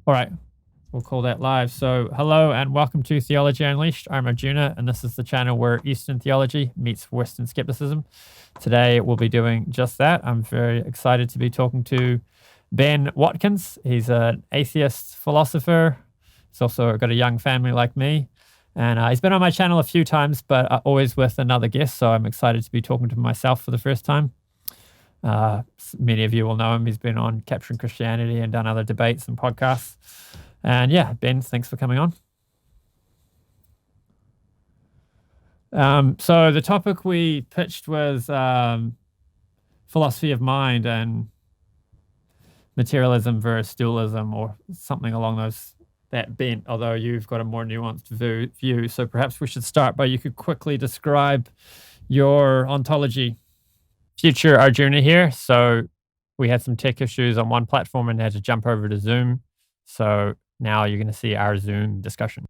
All right, we'll call that live. So, hello and welcome to Theology Unleashed. I'm Arjuna, and this is the channel where Eastern theology meets Western skepticism. Today, we'll be doing just that. I'm very excited to be talking to Ben Watkins. He's an atheist philosopher. He's also got a young family like me. And he's been on my channel a few times, but always with another guest. So, I'm excited to be talking to myself for the first time. Many of you will know him. He's been on Capturing Christianity and done other debates and podcasts. And yeah, Ben, thanks for coming on. So the topic we pitched was philosophy of mind and materialism versus dualism, or something along that bent, although you've got a more nuanced view. So perhaps we should start by you could quickly describe your ontology. Future Arjuna here. So we had some tech issues on one platform and had to jump over to Zoom. So now you're going to see our Zoom discussion.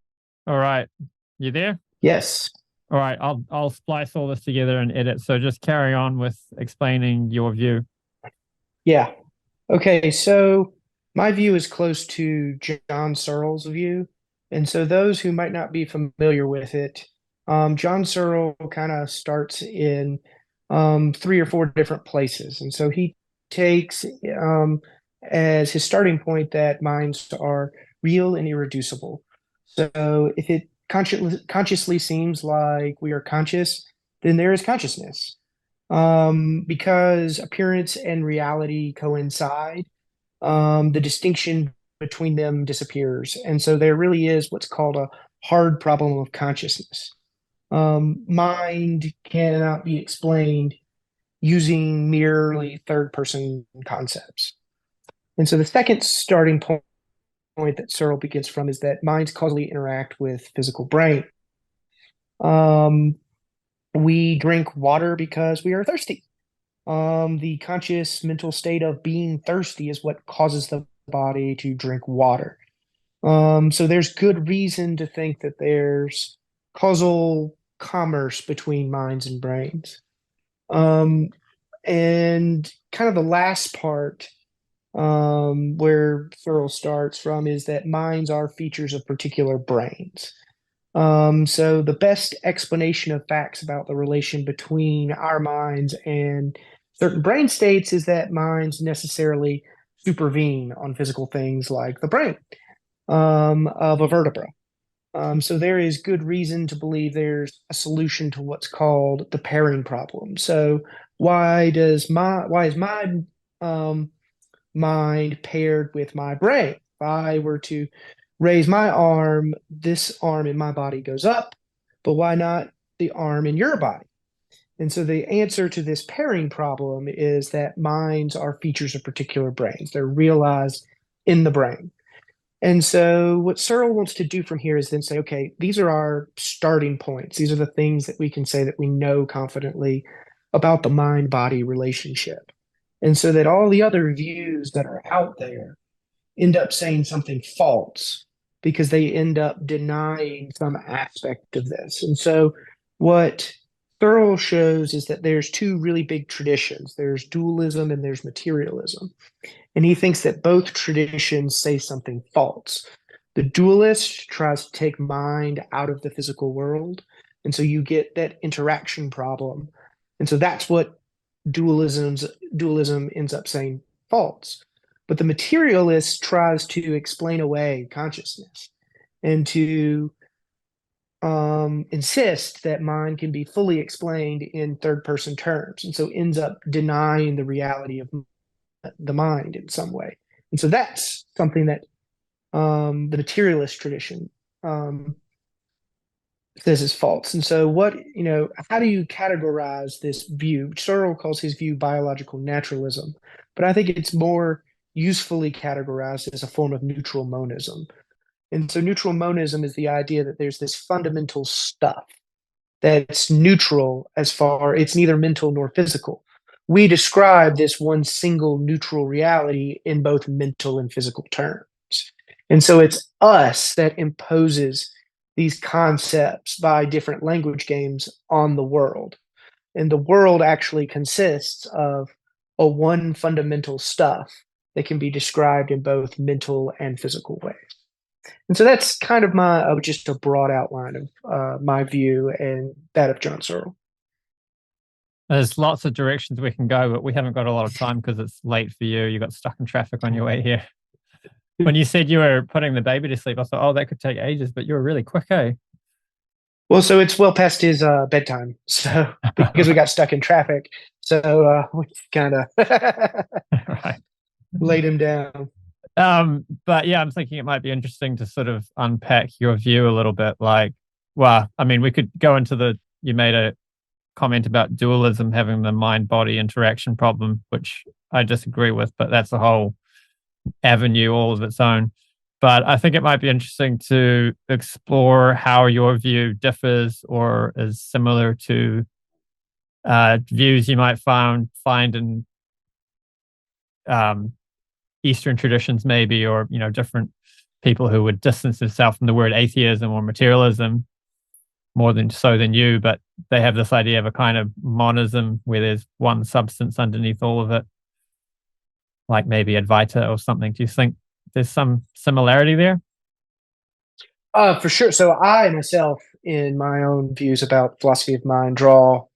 All right. You there? Yes. All right. I'll splice all this together and edit. So just carry on with explaining your view. Yeah. Okay. So my view is close to John Searle's view. And so those who might not be familiar with it, John Searle kind of starts in 3 or 4 different places. And so he takes as his starting point that minds are real and irreducible. So if it consciously seems like we are conscious, then there is consciousness. Because appearance and reality coincide, the distinction between them disappears. And so there really is what's called a hard problem of consciousness. Mind cannot be explained using merely third-person concepts. And so the second starting point that Searle begins from is that minds causally interact with physical brain. We drink water because we are thirsty. The conscious mental state of being thirsty is what causes the body to drink water. So there's good reason to think that there's causal commerce between minds and brains. And kind of the last part where Searle starts from is that minds are features of particular brains. So the best explanation of facts about the relation between our minds and certain brain states is that minds necessarily supervene on physical things like the brain of a vertebra. So there is good reason to believe there's a solution to what's called the pairing problem. So why is my mind paired with my brain? If I were to raise my arm, this arm in my body goes up, but why not the arm in your body? And so the answer to this pairing problem is that minds are features of particular brains. They're realized in the brain. And so what Searle wants to do from here is then say, okay, these are our starting points. These are the things that we can say that we know confidently about the mind-body relationship. And so that all the other views that are out there end up saying something false because they end up denying some aspect of this. And so what Searle shows is that there's 2 really big traditions. There's dualism and there's materialism. And he thinks that both traditions say something false. The dualist tries to take mind out of the physical world. And so you get that interaction problem. And so that's what dualism ends up saying false. But the materialist tries to explain away consciousness and to insist that mind can be fully explained in third-person terms, and so ends up denying the reality of the mind in some way. And so that's something that the materialist tradition says is false. And so how do you categorize this view? Searle calls his view biological naturalism, but I think it's more usefully categorized as a form of neutral monism. And so neutral monism is the idea that there's this fundamental stuff that's neutral it's neither mental nor physical. We describe this one single neutral reality in both mental and physical terms. And so it's us that imposes these concepts by different language games on the world. And the world actually consists of a one fundamental stuff that can be described in both mental and physical ways. And so that's kind of my just a broad outline of my view and that of John Searle. There's lots of directions we can go, but we haven't got a lot of time because it's late for you. You got stuck in traffic on your way here. When you said you were putting the baby to sleep, I thought, oh, that could take ages, but you were really quick, eh? Well, so it's well past his bedtime, so because we got stuck in traffic, so we kind of Right. laid him down. But yeah, I'm thinking it might be interesting to sort of unpack your view a little bit. Like, well, I mean, we could go into you made a comment about dualism having the mind-body interaction problem, which I disagree with, but that's a whole avenue all of its own. But I think it might be interesting to explore how your view differs or is similar to views you might find in Eastern traditions, maybe, or different people who would distance themselves from the word atheism or materialism more than you, but they have this idea of a kind of monism where there's one substance underneath all of it, like maybe Advaita or something. Do you think there's some similarity there? For sure. So I myself, in my own views about philosophy of mind, draw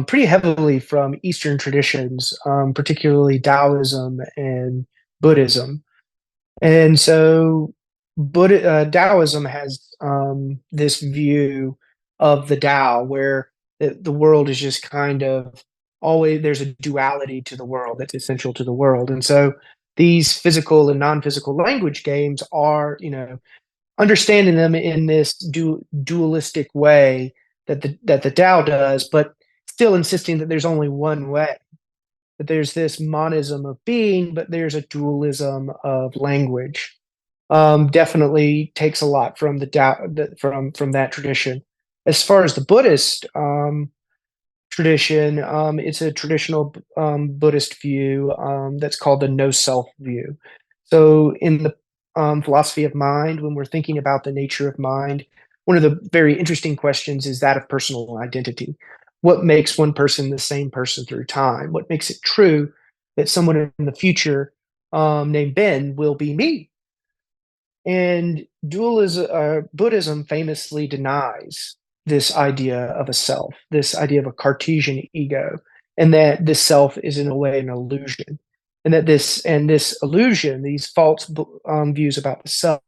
pretty heavily from Eastern traditions, particularly Taoism and Buddhism. And so Taoism has this view of the Tao where the world is just kind of always, there's a duality to the world that's essential to the world. And so these physical and non-physical language games are, understanding them in this dualistic way that the Tao does, but still insisting that there's only one way, that there's this monism of being, but there's a dualism of language. Definitely takes a lot from the Tao, from that tradition. As far as the Buddhist tradition, it's a traditional Buddhist view that's called the no self view. So in the philosophy of mind, when we're thinking about the nature of mind, one of the very interesting questions is that of personal identity. What makes one person the same person through time? What makes it true that someone in the future named Ben will be me? And Buddhism famously denies this idea of a self, this idea of a Cartesian ego, and that this self is in a way an illusion, and that this illusion, these false views about the self,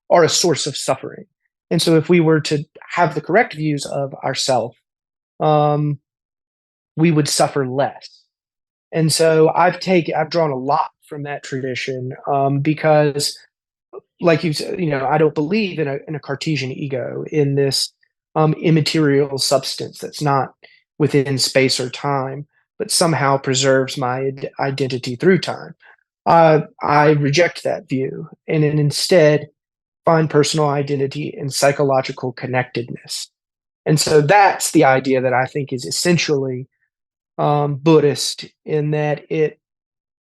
are a source of suffering. And so, if we were to have the correct views of ourself, we would suffer less. And so, I've drawn a lot from that tradition because, like you said, I don't believe in a Cartesian ego, in this immaterial substance that's not within space or time, but somehow preserves my identity through time. I reject that view and then instead find personal identity in psychological connectedness. And so that's the idea that I think is essentially Buddhist, in that it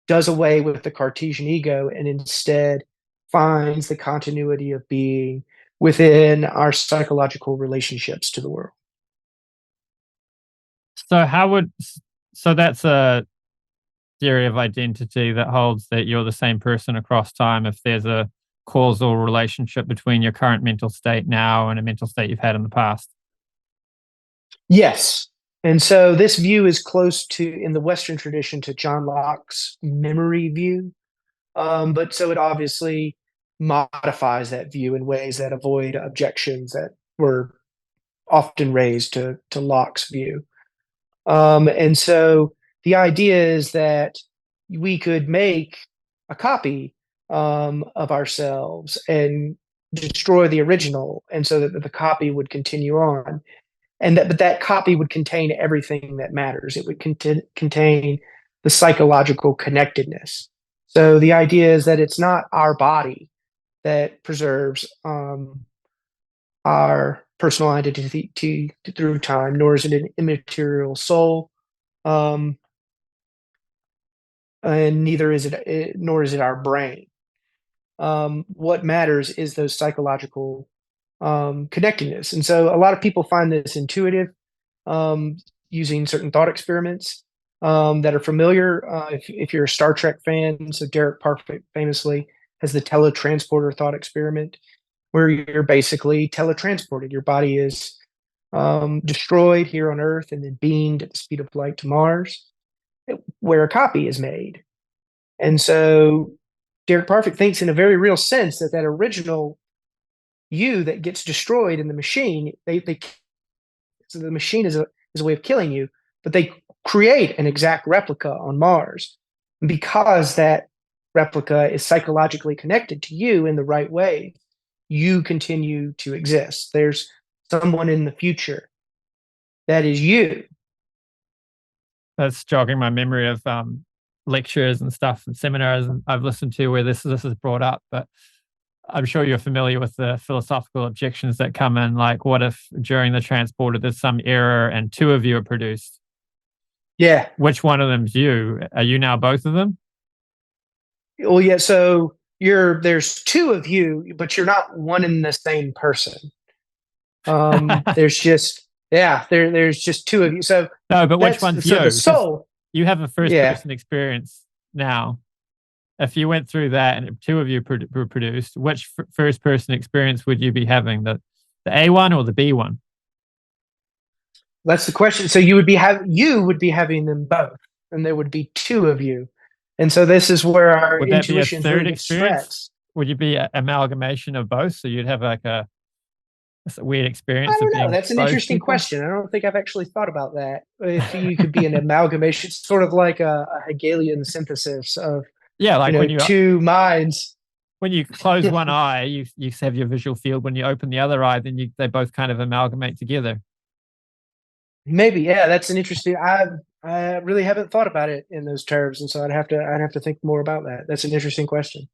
does away with the Cartesian ego and instead finds the continuity of being within our psychological relationships to the world. So that's a theory of identity that holds that you're the same person across time if there's a causal relationship between your current mental state now and a mental state you've had in the past. Yes. And so this view is close to, in the Western tradition, to John Locke's memory view. But so it obviously modifies that view in ways that avoid objections that were often raised to Locke's view. And so the idea is that we could make a copy of ourselves and destroy the original, and so that the copy would continue on, but that copy would contain everything that matters. It would contain the psychological connectedness. So the idea is that it's not our body that preserves our personal identity through time, nor is it an immaterial soul, and neither is it, nor is it our brain. What matters is those psychological connectedness. And so a lot of people find this intuitive, using certain thought experiments. that are familiar. If you're a Star Trek fan, so Derek Parfit famously has the teletransporter thought experiment, where you're basically teletransported. Your body is destroyed here on Earth and then beamed at the speed of light to Mars, where a copy is made. And so Derek Parfit thinks in a very real sense that that original you that gets destroyed in the machine, so the machine is a way of killing you, but they create an exact replica on Mars. And because that replica is psychologically connected to you in the right way, you continue to exist. There's someone in the future that is you. That's jogging my memory of lectures and stuff and seminars I've listened to where this is brought up, but I'm sure you're familiar with the philosophical objections that come in, like what if during the transporter there's some error and two of you are produced? Yeah. Which one of them's you? Are you now both of them? Well, yeah, so there's two of you, but you're not one and the same person. There's just there's just two of you. So no, but which one's you? The soul. You have a first person experience now. If you went through that and two of you were produced, which first person experience would you be having? The A one or the B one? That's the question. So you would be having them both, and there would be two of you. And so this is where our intuition really gets stretched. Would you be an amalgamation of both? So you'd have like a weird experience. I don't know. That's an interesting question. I don't think I've actually thought about that. If you could be an amalgamation, sort of like a Hegelian synthesis of when you two minds. When you close one eye, you have your visual field. When you open the other eye, then they both kind of amalgamate together. Maybe, yeah. That's an interesting. I really haven't thought about it in those terms, and so I'd have to think more about that. That's an interesting question.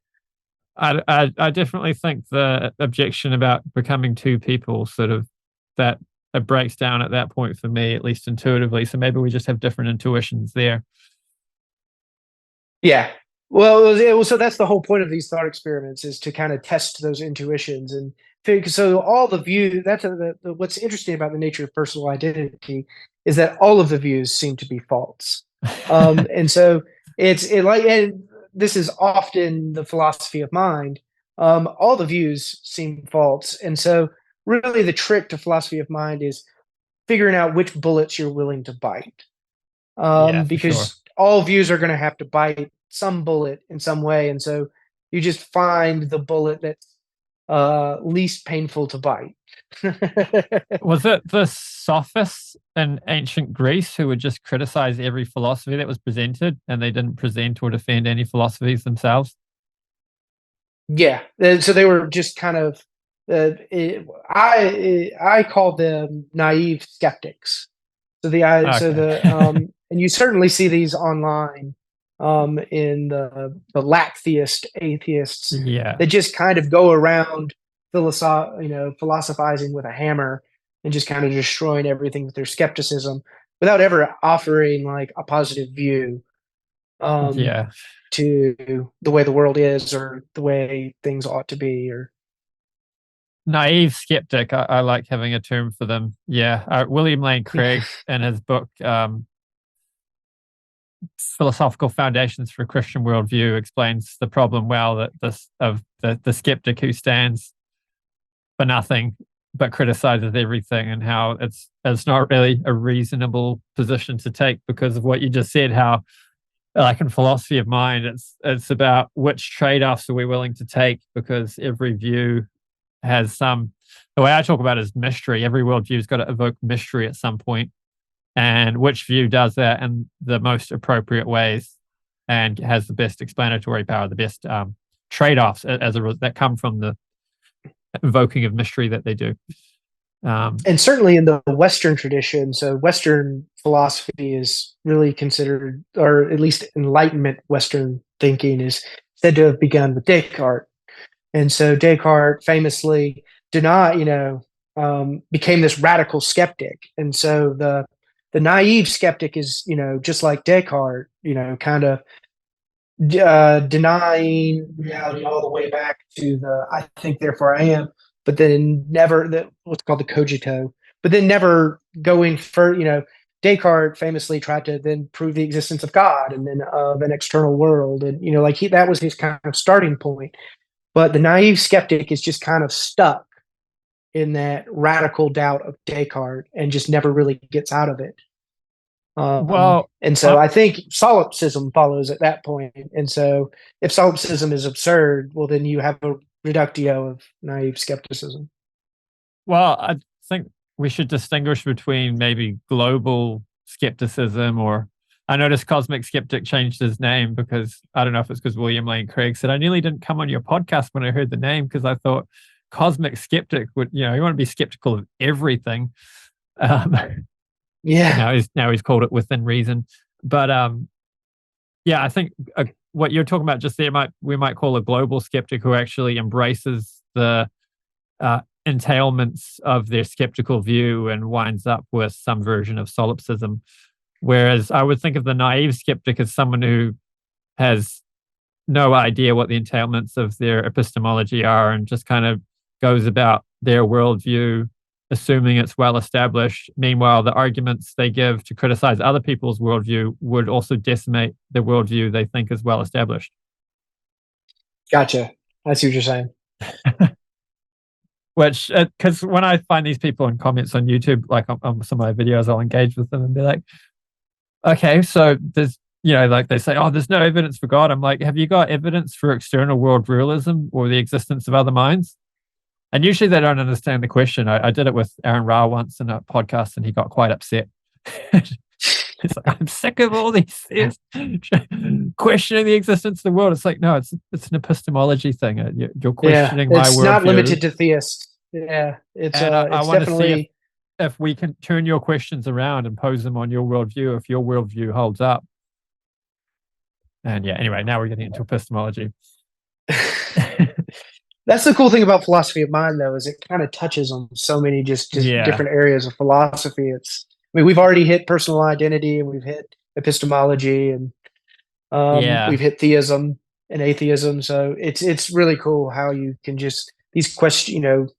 I definitely think the objection about becoming two people sort of that it breaks down at that point for me, at least intuitively. So maybe we just have different intuitions there. Yeah. Well, so that's the whole point of these thought experiments, is to kind of test those intuitions and figure. So all the views. That's what's interesting about the nature of personal identity is that all of the views seem to be false, and so and this is often the philosophy of mind. All the views seem false, and so really the trick to philosophy of mind is figuring out which bullets you're willing to bite, because all views are going to have to bite some bullet in some way, and so you just find the bullet that's least painful to bite. Was it the sophists in ancient Greece who would just criticize every philosophy that was presented, and they didn't present or defend any philosophies themselves? Yeah, so they were just kind of I call them naive skeptics. So and you certainly see these online in the lack theist atheists that just kind of go around philosophizing with a hammer and just kind of destroying everything with their skepticism without ever offering like a positive view to the way the world is or the way things ought to be. Or naive skeptic, I like having a term for them. William Lane Craig in his book Philosophical Foundations for a Christian Worldview explains the problem well, that the skeptic who stands for nothing but criticizes everything, and how it's not really a reasonable position to take because of what you just said. How, like in philosophy of mind, it's about which trade-offs are we willing to take, because every view has the way I talk about it is mystery. Every worldview's got to evoke mystery at some point, and which view does that in the most appropriate ways and has the best explanatory power, the best trade-offs that come from the evoking of mystery that they do. And certainly in the Western tradition, so Western philosophy is really considered, or at least Enlightenment Western thinking is said to have begun with Descartes. And so Descartes famously became this radical skeptic. And so the naive skeptic is, just like Descartes, kind of denying reality all the way back to the I think therefore I am, but then never what's called the cogito, but then never going for Descartes famously tried to then prove the existence of God and then of an external world. And, like that was his kind of starting point. But the naive skeptic is just kind of stuck in that radical doubt of Descartes and just never really gets out of it. Well, and so I think solipsism follows at that point. And so if solipsism is absurd, well, then you have a reductio of naive skepticism. Well, I think we should distinguish between maybe global skepticism, or I noticed Cosmic Skeptic changed his name because I don't know if it's because William Lane Craig said, I nearly didn't come on your podcast when I heard the name because I thought Cosmic Skeptic would, you want to be skeptical of everything. Yeah. Now he's called it within reason. But I think what you're talking about just there we might call a global skeptic who actually embraces the entailments of their skeptical view and winds up with some version of solipsism. Whereas I would think of the naive skeptic as someone who has no idea what the entailments of their epistemology are and just kind of goes about their worldview, assuming it's well established. Meanwhile, the arguments they give to criticize other people's worldview would also decimate the worldview they think is well established. Gotcha. I see what you're saying. Which, because when I find these people in comments on YouTube, like on some of my videos, I'll engage with them and be like, okay, so there's, like they say, oh, there's no evidence for God. I'm like, have you got evidence for external world realism or the existence of other minds? And usually they don't understand the question. I did it with Aaron Ra once in a podcast and he got quite upset. It's like, I'm sick of all these things questioning the existence of the world. It's like, no, it's an epistemology thing. You're questioning my worldview. It's not limited to theists. Yeah, it's I want definitely... to see if we can turn your questions around and pose them on your worldview, if your worldview holds up. And anyway, now we're getting into epistemology. That's the cool thing about philosophy of mind, though, is it kind of touches on so many just different areas of philosophy. We've already hit personal identity, and we've hit epistemology, and we've hit theism and atheism. So it's really cool how you can just these questions,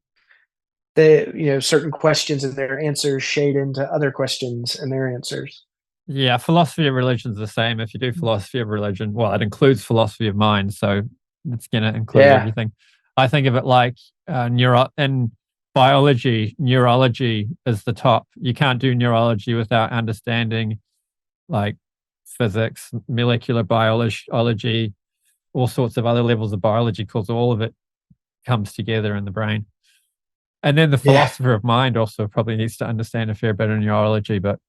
certain questions and their answers shade into other questions and their answers. Yeah, philosophy of religion is the same. If you do philosophy of religion, well, it includes philosophy of mind, so it's going to include everything. I think of it like in biology, neurology is the top. You can't do neurology without understanding like physics, molecular biology, all sorts of other levels of biology, because all of it comes together in the brain. And then the philosopher of mind also probably needs to understand a fair bit of neurology, but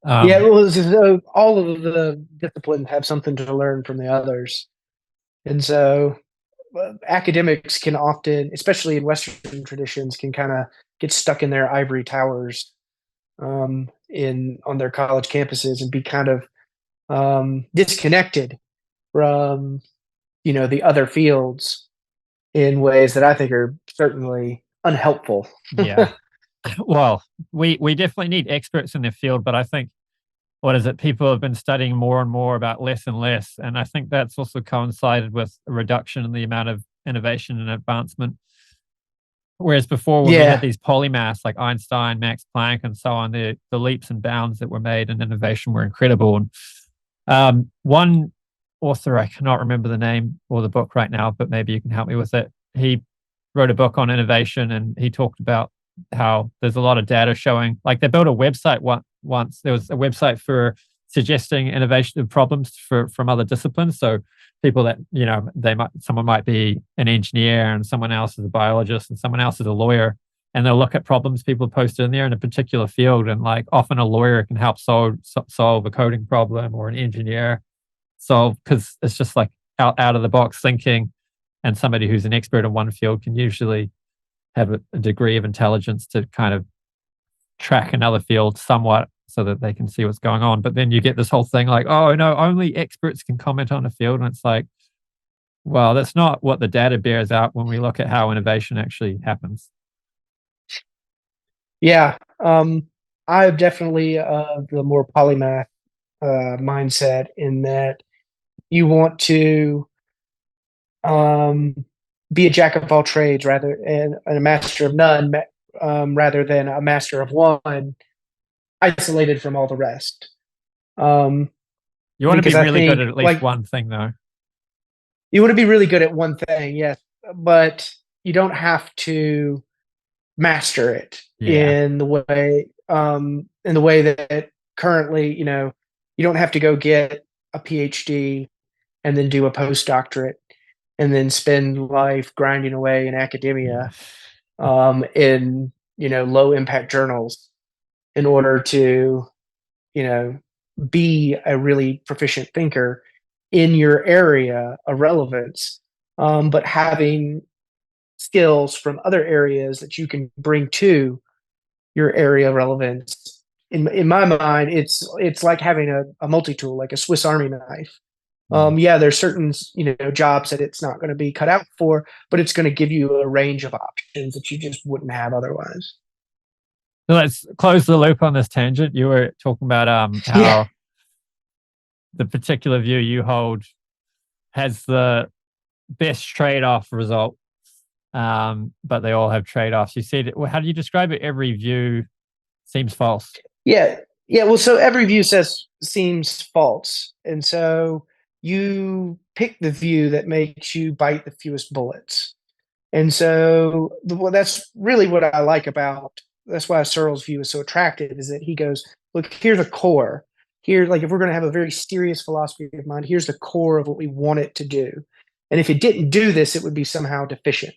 so all of the disciplines have something to learn from the others. And so academics can often, especially in Western traditions, can kind of get stuck in their ivory towers on their college campuses and be kind of disconnected from, the other fields in ways that I think are certainly unhelpful. Yeah. Well, we definitely need experts in their field, but I think, people have been studying more and more about less and less. And I think that's also coincided with a reduction in the amount of innovation and advancement. Whereas before, when we had these polymaths like Einstein, Max Planck, and so on, the leaps and bounds that were made in innovation were incredible. And one author, I cannot remember the name or the book right now, but maybe you can help me with it. He wrote a book on innovation, and he talked about how there's a lot of data showing, like they built a website once. There was a website for suggesting innovation problems from other disciplines. So people that, someone might be an engineer and someone else is a biologist and someone else is a lawyer, and they'll look at problems people posted in there in a particular field. And like often a lawyer can help solve a coding problem, or an engineer solve, because it's just like out of the box thinking. And somebody who's an expert in one field can usually have a degree of intelligence to kind of track another field somewhat so that they can see what's going on. But then you get this whole thing like, oh no, only experts can comment on a field. And it's like, well, that's not what the data bears out when we look at how innovation actually happens. Yeah. I'm definitely the more polymath mindset, in that you want to be a jack of all trades and a master of none, rather than a master of one. isolated from all the rest. Um, You want to be because I really good think, at least like, one thing, though. you want to be really good at one thing, yes, but you don't have to master it Yeah. in the way that currently, you don't have to go get a PhD and then do a postdoctorate and then spend life grinding away in Yeah. academia, in low impact journals in order to you know be a really proficient thinker in your area of relevance, but having skills from other areas that you can bring to your area of relevance. In my mind, it's like having a multi-tool, like a Swiss Army knife. Mm. Yeah, there's certain jobs that it's not going to be cut out for, but it's going to give you a range of options that you just wouldn't have otherwise. So let's close the loop on this tangent. You were talking about Yeah, how the particular view you hold has the best trade-off result, but they all have trade-offs. You said, well, how do you describe it? Every view seems false. yeah, yeah. Well, so every view seems false, and so you pick the view that makes you bite the fewest bullets. And so, well, that's really what I like about. That's why Searle's view is so attractive. Is that he goes, look, here's a core. Here, like if we're going to have a very serious philosophy of mind, here's the core of what we want it to do. And if it didn't do this, it would be somehow deficient.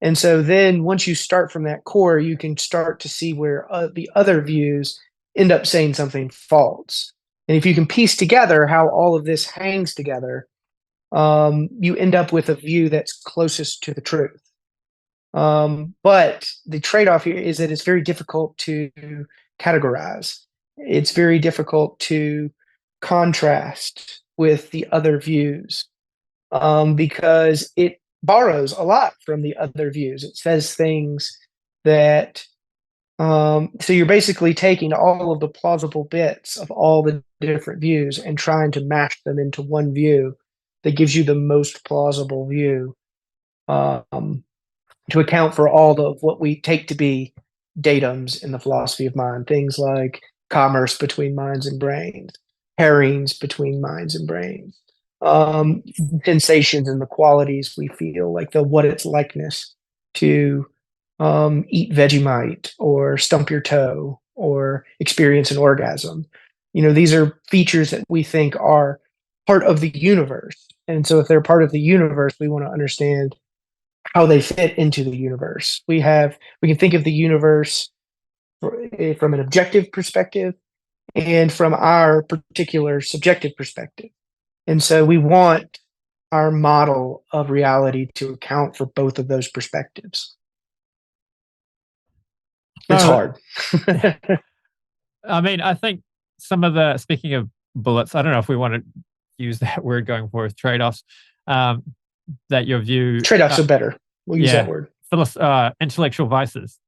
And so then once you start from that core, you can start to see where the other views end up saying something false. And if you can piece together how all of this hangs together, you end up with a view that's closest to the truth. But the trade-off here is that it's very difficult to categorize. It's very difficult to contrast with the other views, because it borrows a lot from the other views. It says things that so you're basically taking all of the plausible bits of all the different views and trying to mash them into one view that gives you the most plausible view, um, to account for all of what we take to be datums in the philosophy of mind, things like commerce between minds and brains, pairings between minds and brains, um, sensations and the qualities we feel, like the what it's likeness to eat Vegemite or stump your toe or experience an orgasm. These are features that we think are part of the universe. And so if they're part of the universe, we want to understand how they fit into the universe. We can think of the universe from an objective perspective and from our particular subjective perspective. And so we want our model of reality to account for both of those perspectives. It's So, hard. I mean, I think speaking of bullets, I don't know if we want to use that word going forward, trade-offs, that your view. Trade-offs are better. We'll use that word. Intellectual vices.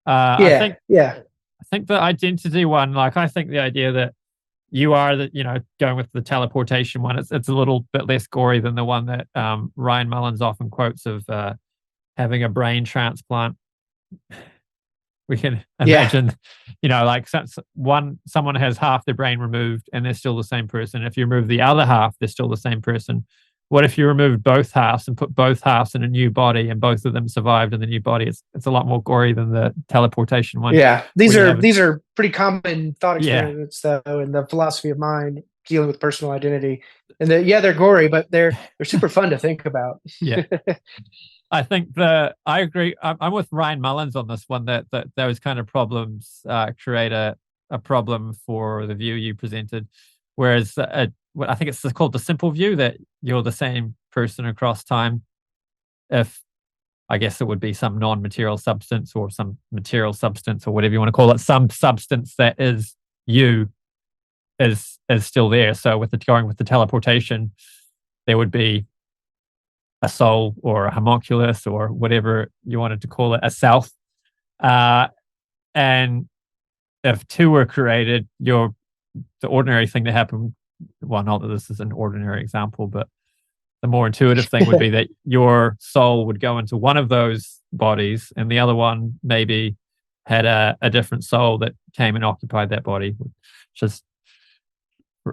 Yeah. I think the identity one, like I think the idea that you are going with the teleportation one, it's a little bit less gory than the one that Ryan Mullins often quotes of having a brain transplant. We can imagine, like someone has half their brain removed and they're still the same person. If you remove the other half, they're still the same person. What if you removed both halves and put both halves in a new body and both of them survived in the new body? It's a lot more gory than the teleportation one. Yeah, these are pretty common thought experiments, Yeah. though, in the philosophy of mind dealing with personal identity. And they're gory, but they're super fun to think about. Yeah. I think I agree. I'm with Ryan Mullins on this one, that those kind of problems create a problem for the view you presented. Whereas I think it's called the simple view, that you're the same person across time. If I guess it would be some non-material substance or some material substance or whatever you want to call it, some substance that is you is still there. So going with the teleportation, there would be a soul or a homunculus or whatever you wanted to call it, a self. And if two were created, the ordinary thing to happen, well, not that this is an ordinary example, but the more intuitive thing would be that your soul would go into one of those bodies and the other one maybe had a different soul that came and occupied that body, which is,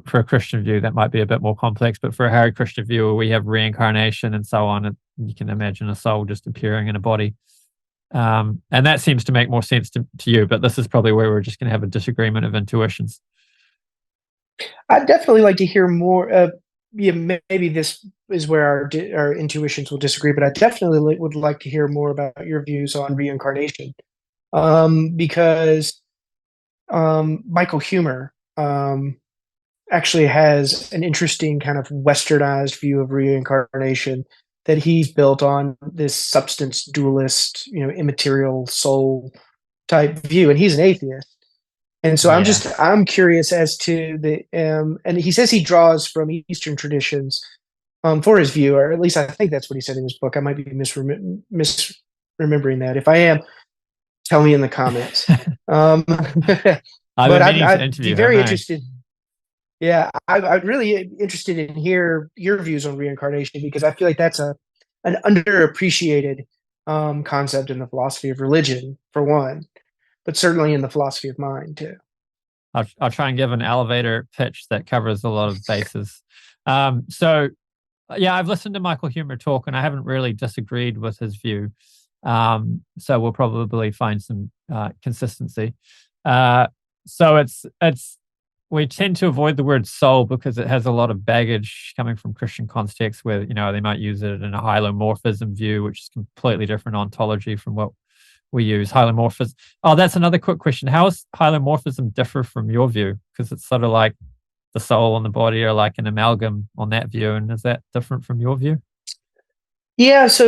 for a Christian view, that might be a bit more complex, but for a Hare Krishna viewer, we have reincarnation and so on. And you can imagine a soul just appearing in a body. And that seems to make more sense to you, but this is probably where we're just going to have a disagreement of intuitions. I'd definitely like to hear more. Yeah, maybe this is where our intuitions will disagree, but I definitely would like to hear more about your views on reincarnation, because Michael Huemer actually has an interesting kind of westernized view of reincarnation that he's built on this substance dualist, immaterial soul type view, and he's an atheist. And so I'm curious as to and he says he draws from Eastern traditions for his view, or at least I think that's what he said in his book. I might be misremembering that. If I am, tell me in the comments. But I'd be very interested. Yeah, I'm really interested in hear your views on reincarnation, because I feel like that's an underappreciated concept in the philosophy of religion, for one, but certainly in the philosophy of mind too. I'll try and give an elevator pitch that covers a lot of bases. So I've listened to Michael Huemer talk, and I haven't really disagreed with his view. So we'll probably find some consistency. So we tend to avoid the word soul because it has a lot of baggage coming from Christian contexts, where they might use it in a hylomorphism view, which is completely different ontology from what we use. Hylomorphism. Oh, that's another quick question. How does hylomorphism differ from your view? Because it's sort of like the soul and the body are like an amalgam on that view, and is that different from your view? Yeah. So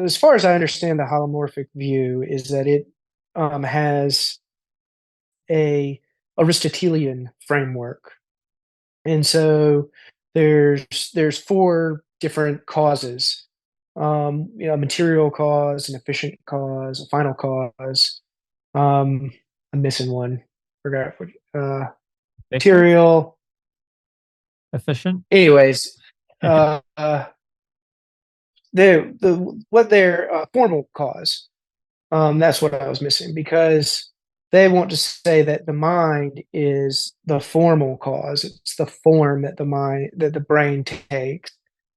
as far as I understand, the holomorphic view is that it has a Aristotelian framework, and so there's four different causes. A material cause, an efficient cause, a final cause. I'm missing one. Forgot what. Material, efficient. Anyways, their formal cause. That's what I was missing, because they want to say that the mind is the formal cause. It's the form that the brain takes,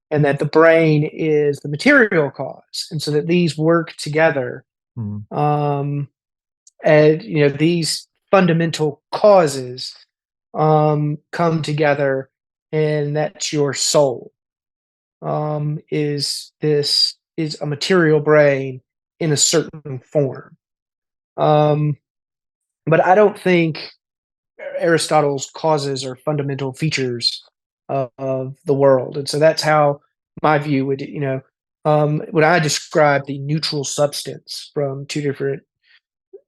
and that the brain is the material cause, and so that these work together. And these fundamental causes come together, and that's your soul. Is a material brain in a certain form. But I don't think Aristotle's causes are fundamental features of the world. And so that's how my view would, when I describe the neutral substance from two different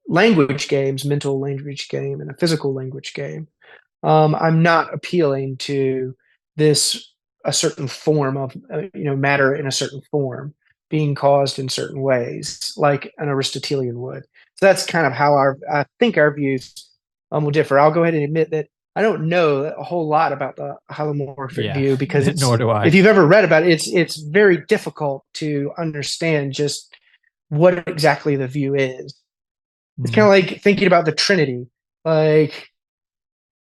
language games, mental language game and a physical language game, I'm not appealing to a certain form of, matter in a certain form being caused in certain ways, like an Aristotelian would. So that's kind of how I think our views will differ. I'll go ahead and admit that I don't know a whole lot about the holomorphic view, because nor do I. If you've ever read about it, it's very difficult to understand just what exactly the view is. It's kind of like thinking about the Trinity. Like,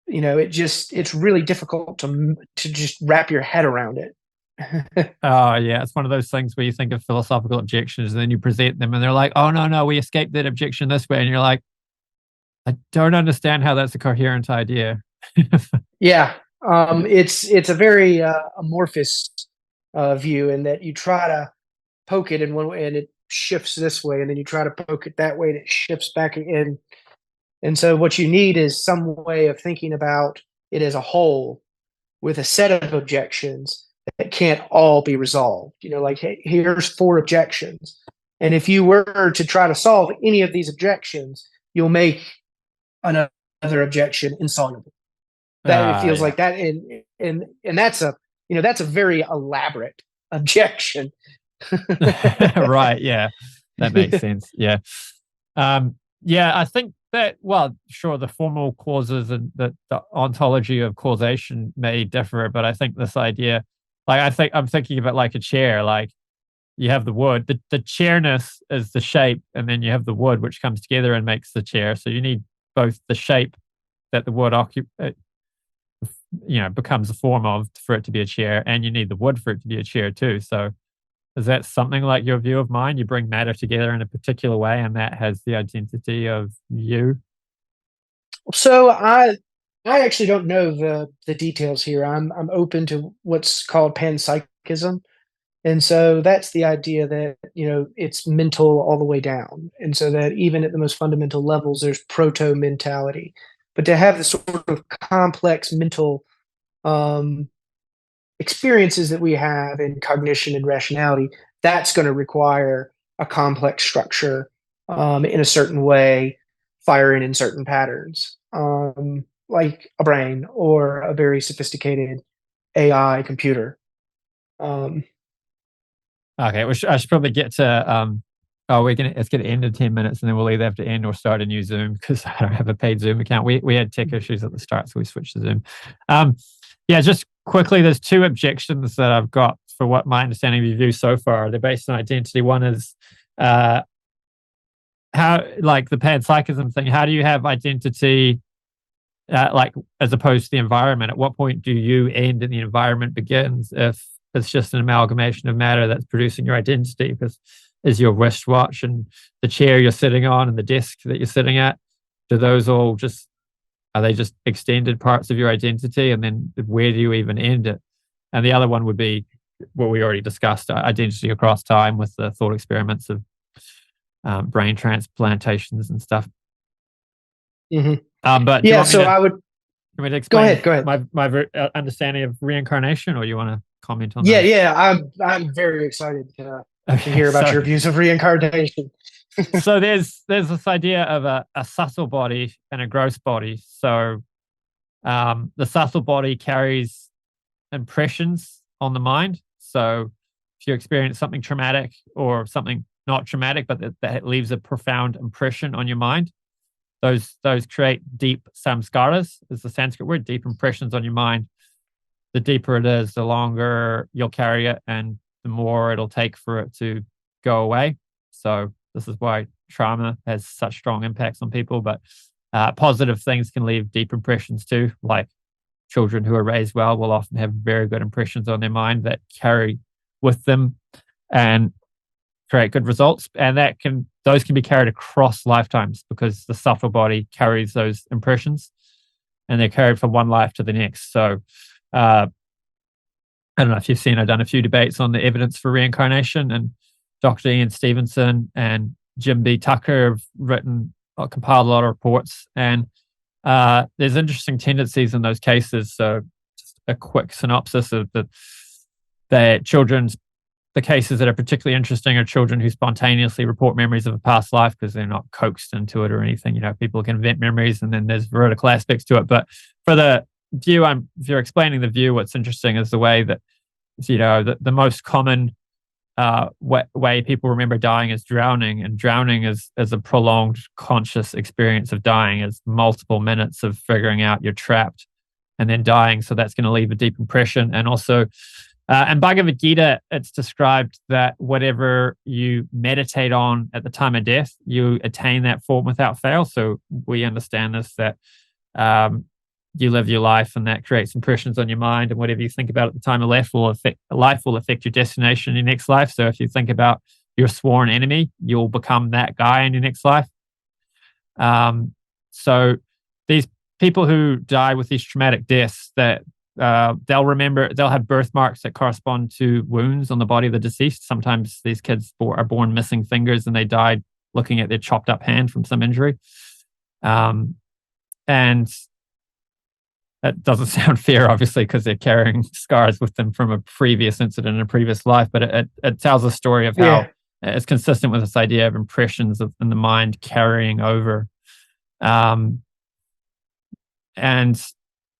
it's really difficult to just wrap your head around it. Oh, yeah. It's one of those things where you think of philosophical objections, and then you present them, and they're like, oh, no, we escaped that objection this way. And you're like, I don't understand how that's a coherent idea. Yeah. It's a very amorphous view, in that you try to poke it in one way and it shifts this way, and then you try to poke it that way and it shifts back in. And so what you need is some way of thinking about it as a whole, with a set of objections that can't all be resolved. Like, hey, here's four objections. And if you were to try to solve any of these objections, you'll make another objection insoluble. That it feels like that. And that's a very elaborate objection. Right. Yeah. That makes sense. Yeah. I think that, well, sure, the formal causes and the ontology of causation may differ, but I think this idea, like, I'm thinking of it like a chair. Like, you have the wood. The chairness is the shape, and then you have the wood, which comes together and makes the chair. So you need both the shape that the wood becomes a form of for it to be a chair, and you need the wood for it to be a chair too. So is that something like your view of mind? You bring matter together in a particular way, and that has the identity of you? So I actually don't know the details here. I'm open to what's called panpsychism. And so that's the idea that, it's mental all the way down. And so that even at the most fundamental levels, there's proto mentality. But to have the sort of complex mental experiences that we have in cognition and rationality, that's going to require a complex structure in a certain way, firing in certain patterns, like a brain or a very sophisticated AI computer. Okay, I should probably get to. It's going to end in 10 minutes, and then we'll either have to end or start a new Zoom because I don't have a paid Zoom account. We had tech issues at the start, so we switched to Zoom. Just quickly, there's two objections that I've got for what my understanding of your view so far. They're based on identity. One is how, like the panpsychism thing, how do you have identity, like as opposed to the environment? At what point do you end and the environment begins if it's just an amalgamation of matter that's producing your identity? Because is your wristwatch and the chair you're sitting on and the desk that you're sitting at, are they just extended parts of your identity? And then where do you even end it? And the other one would be what we already discussed, identity across time with the thought experiments of brain transplantations and stuff. Mm-hmm. But yeah, so I would. Can we explain go ahead. my understanding of reincarnation, or you want to comment on that? Yeah. I'm very excited to hear about your views of reincarnation. So there's this idea of a subtle body and a gross body. So the subtle body carries impressions on the mind. So if you experience something traumatic or something not traumatic, but that leaves a profound impression on your mind, those create deep samskaras, is the Sanskrit word, deep impressions on your mind. The deeper it is, the longer you'll carry it, and the more it'll take for it to go away. So this is why trauma has such strong impacts on people. But positive things can leave deep impressions too. Like children who are raised well will often have very good impressions on their mind that carry with them and create good results. And those can be carried across lifetimes because the subtle body carries those impressions and they're carried from one life to the next. So I don't know if you've seen, I've done a few debates on the evidence for reincarnation, and Dr. Ian Stevenson and Jim B. Tucker have compiled a lot of reports, and there's interesting tendencies in those cases. So just a quick synopsis of the cases that are particularly interesting are children who spontaneously report memories of a past life because they're not coaxed into it or anything. People can invent memories, and then there's veridical aspects to it. But for the view, if you're explaining the view, what's interesting is the way that, the most common way people remember dying is drowning, and drowning is a prolonged conscious experience of dying. It's multiple minutes of figuring out you're trapped and then dying. So that's going to leave a deep impression. And also, in Bhagavad Gita, it's described that whatever you meditate on at the time of death, you attain that form without fail. So we understand this, that you live your life and that creates impressions on your mind, and whatever you think about at the time of life will affect your destination in your next life. So if you think about your sworn enemy, you'll become that guy in your next life. So these people who die with these traumatic deaths, that they'll have birthmarks that correspond to wounds on the body of the deceased. Sometimes these kids are born missing fingers and they died looking at their chopped up hand from some injury. And that doesn't sound fair, obviously, because they're carrying scars with them from a previous incident in a previous life. But it tells a story of how it's consistent with this idea of impressions in the mind carrying over. And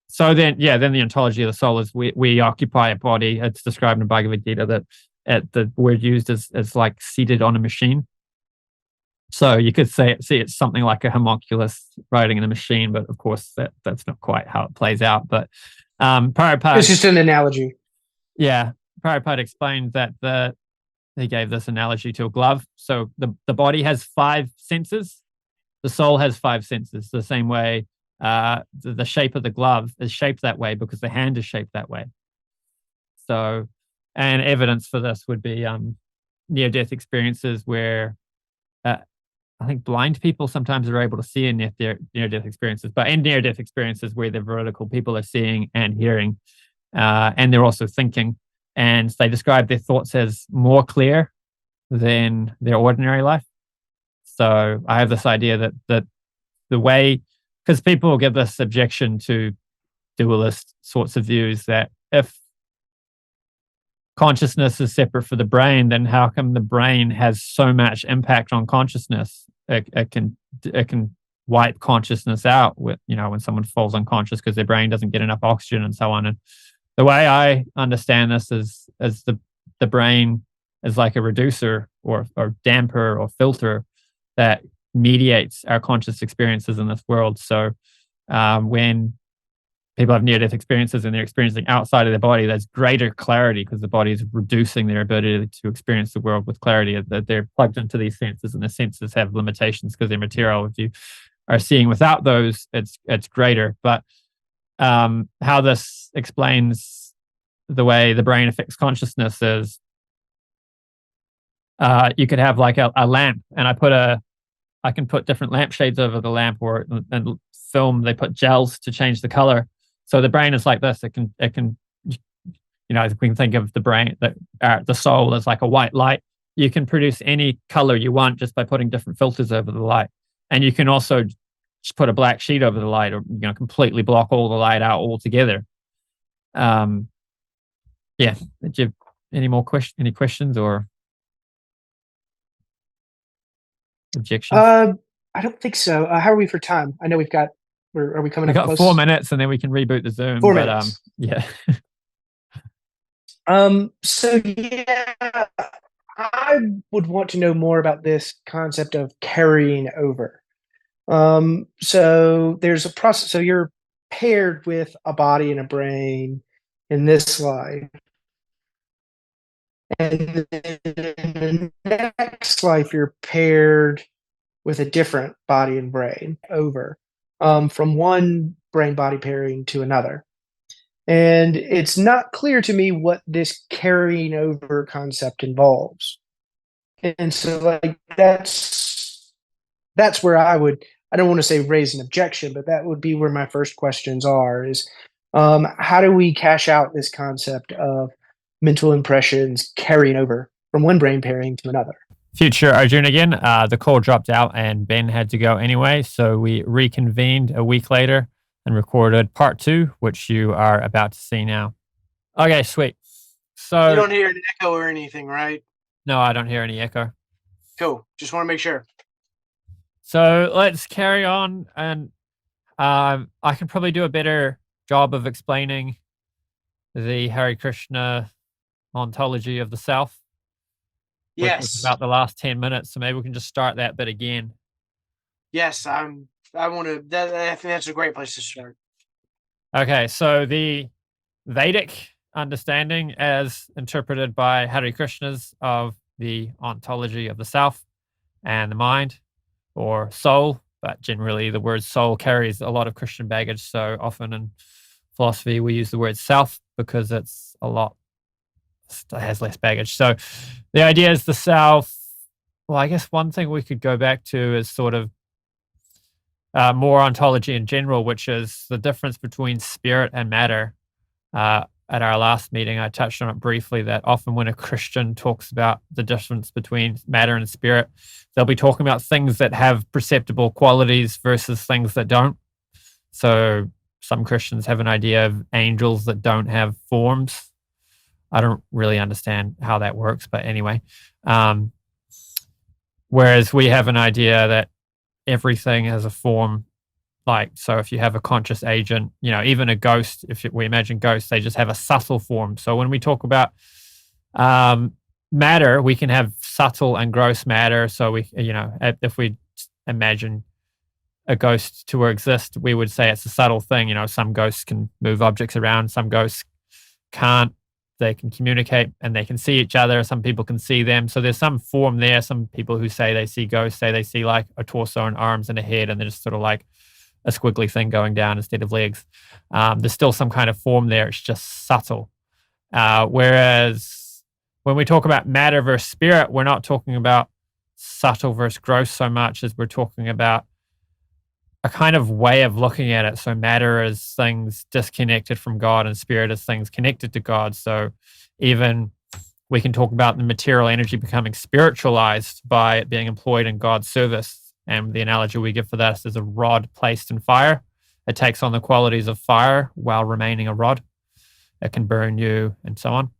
so then the ontology of the soul is we occupy a body. It's described in Bhagavad Gita that the word used is like seated on a machine. So you could see it's something like a homunculus riding in a machine, but of course that's not quite how it plays out. But Prabhupada, it's just an analogy. Yeah, Prabhupada explained that he gave this analogy to a glove. So the body has 5 senses. The soul has 5 senses. The same way the shape of the glove is shaped that way because the hand is shaped that way. So, and evidence for this would be near-death experiences where I think blind people sometimes are able to see in near-death experiences, but in near-death experiences where they're vertical, people are seeing and hearing, and they're also thinking, and they describe their thoughts as more clear than their ordinary life. So I have this idea that the way, because people will give this objection to dualist sorts of views, that if consciousness is separate for the brain, then how come the brain has so much impact on consciousness? It can wipe consciousness out with, when someone falls unconscious because their brain doesn't get enough oxygen and so on. And the way I understand this is the brain is like a reducer or damper or filter that mediates our conscious experiences in this world. So when people have near-death experiences and they're experiencing outside of their body, there's greater clarity because the body is reducing their ability to experience the world with clarity. That they're plugged into these senses, and the senses have limitations because they're material. If you are seeing without those, it's greater. But how this explains the way the brain affects consciousness is you could have like a lamp, and I can put different lampshades over the lamp, and film. They put gels to change the color. So the brain is like this. It can, we can think of the brain, the soul as like a white light. You can produce any color you want just by putting different filters over the light. And you can also just put a black sheet over the light, or completely block all the light out altogether. Yeah. Did you have any questions or objections? I don't think so. How are we for time? I know are we coming up close? We got 4 minutes and then we can reboot the Zoom. 4 minutes. Yeah. So yeah, I would want to know more about this concept of carrying over. So there's a process. So you're paired with a body and a brain in this life, and then in the next life you're paired with a different body and brain over, from one brain body pairing to another. And it's not clear to me what this carrying over concept involves. And so like that's where I don't want to say raise an objection, but that would be where my first questions are is how do we cash out this concept of mental impressions carrying over from one brain pairing to another? Future Arjun again. The call dropped out and Ben had to go anyway, so we reconvened a week later and recorded part 2, which you are about to see now. Okay, sweet. So you don't hear an echo or anything, right? No, I don't hear any echo. Cool. Just want to make sure. So let's carry on, and I can probably do a better job of explaining the Hare Krishna ontology of the self. Yes. About the last 10 minutes, so maybe we can just start that bit again. Yes, I want to. I think that's a great place to start. Okay, so the Vedic understanding, as interpreted by Hare Krishnas, of the ontology of the self and the mind, or soul, but generally the word soul carries a lot of Christian baggage. So often in philosophy we use the word self because it has less baggage. So the idea is the self. Well, I guess one thing we could go back to is sort of more ontology in general, which is the difference between spirit and matter. At our last meeting, I touched on it briefly, that often when a Christian talks about the difference between matter and spirit, they'll be talking about things that have perceptible qualities versus things that don't. So some Christians have an idea of angels that don't have forms. I don't really understand how that works, but anyway. Whereas we have an idea that everything has a form. Like, so if you have a conscious agent, even a ghost, we imagine ghosts, they just have a subtle form. So when we talk about matter, we can have subtle and gross matter. So if we imagine a ghost to exist, we would say it's a subtle thing. Some ghosts can move objects around, some ghosts can't. they can communicate and they can see each other. Some people can see them. So there's some form there. Some people who say they see ghosts say they see like a torso and arms and a head, and they're just sort of like a squiggly thing going down instead of legs. There's still some kind of form there. It's just subtle. Whereas when we talk about matter versus spirit, we're not talking about subtle versus gross so much as we're talking about a kind of way of looking at it. So matter is things disconnected from God and spirit is things connected to God. So even we can talk about the material energy becoming spiritualized by it being employed in God's service. And the analogy we give for that is a rod placed in fire. It takes on the qualities of fire while remaining a rod. It can burn you and so on.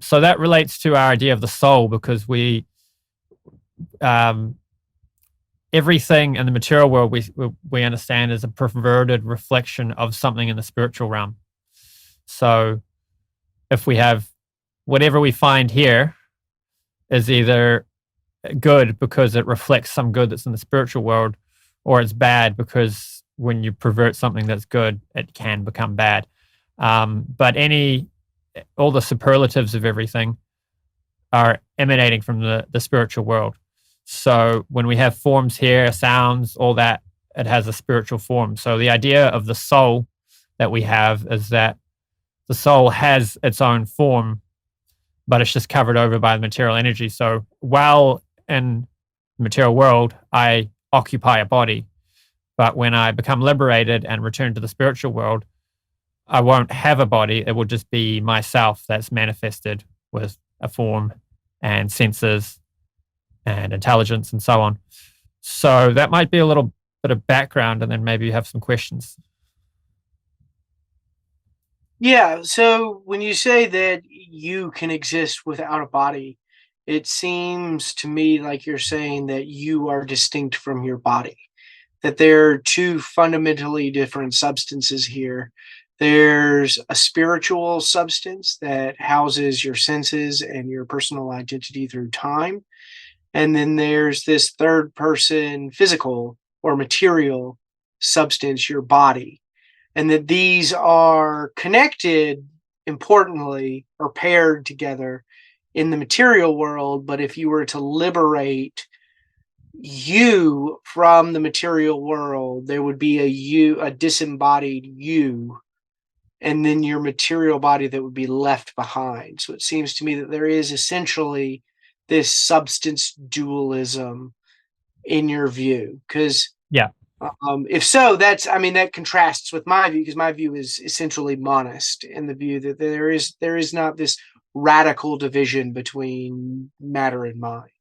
So that relates to our idea of the soul, because we everything in the material world we understand is a perverted reflection of something in the spiritual realm. So if we have whatever we find here is either good because it reflects some good that's in the spiritual world, or it's bad because when you pervert something that's good, it can become bad. But all the superlatives of everything are emanating from the spiritual world. So when we have forms here, sounds, all that, it has a spiritual form. So the idea of the soul that we have is that the soul has its own form, but it's just covered over by the material energy. So while in the material world, I occupy a body, but when I become liberated and return to the spiritual world, I won't have a body. It will just be myself that's manifested with a form and senses and intelligence and so on. So that might be a little bit of background, and then maybe you have some questions. Yeah. So when you say that you can exist without a body, it seems to me like you're saying that you are distinct from your body, that there are two fundamentally different substances here. There's a spiritual substance that houses your senses and your personal identity through time. And then there's this third person physical or material substance, your body. And that these are connected, importantly, or paired together in the material world. But if you were to liberate you from the material world, there would be a disembodied you, and then your material body that would be left behind. So it seems to me that there is essentially this substance dualism in your view. Because yeah, if so, that contrasts with my view, because my view is essentially monist, in the view that there is not this radical division between matter and mind.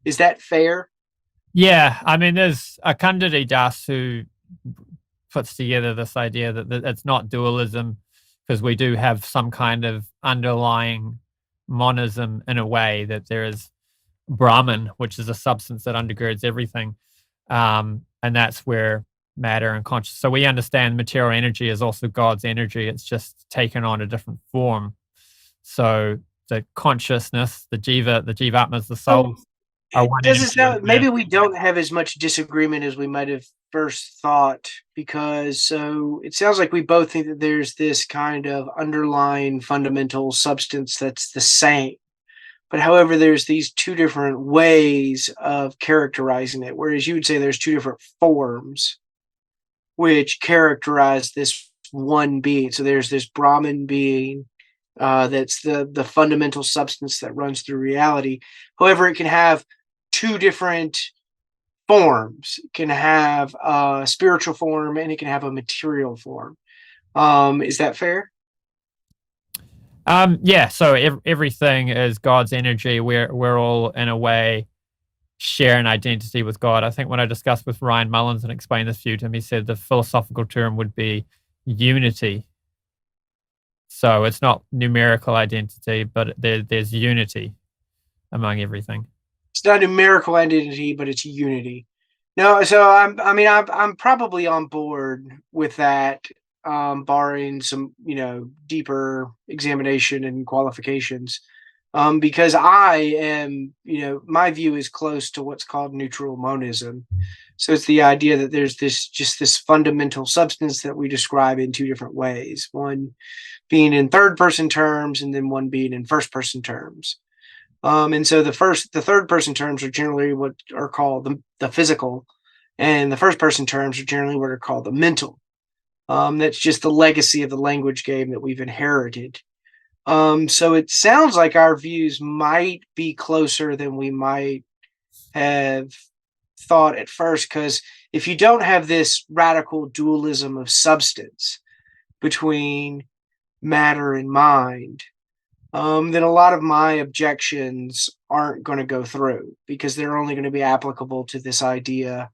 Is that fair? Yeah, I mean, there's Akandari Das who puts together this idea that it's not dualism, because we do have some kind of underlying monism in a way, that there is Brahman, which is a substance that undergirds everything. And that's where matter and consciousness. So we understand material energy is also God's energy. It's just taken on a different form. So the consciousness, the jivatmas, the soul. Maybe we don't have as much disagreement as we might have first thought, because it sounds like we both think that there's this kind of underlying fundamental substance that's the same. But however, there's these two different ways of characterizing it, whereas you would say there's two different forms which characterize this one being. So there's this Brahman being that's the fundamental substance that runs through reality. However, it can have two different forms. It can have a spiritual form and it can have a material form. Is that fair? Yeah, so everything is God's energy. We're all, in a way, share an identity with God. I think when I discussed with Ryan Mullins and explained this view to him, he said the philosophical term would be unity. So it's not numerical identity, but there's unity among everything. It's not numerical identity, but it's unity. No, so I'm probably on board with that, barring some deeper examination and qualifications. because I am, my view is close to what's called neutral monism. So it's the idea that there's this fundamental substance that we describe in two different ways, one being in third person terms and then one being in first person terms. And so the third person terms are generally what are called the physical, and the first person terms are generally what are called the mental. That's just the legacy of the language game that we've inherited. So it sounds like our views might be closer than we might have thought at first, because if you don't have this radical dualism of substance between matter and mind, then a lot of my objections aren't going to go through, because they're only going to be applicable to this idea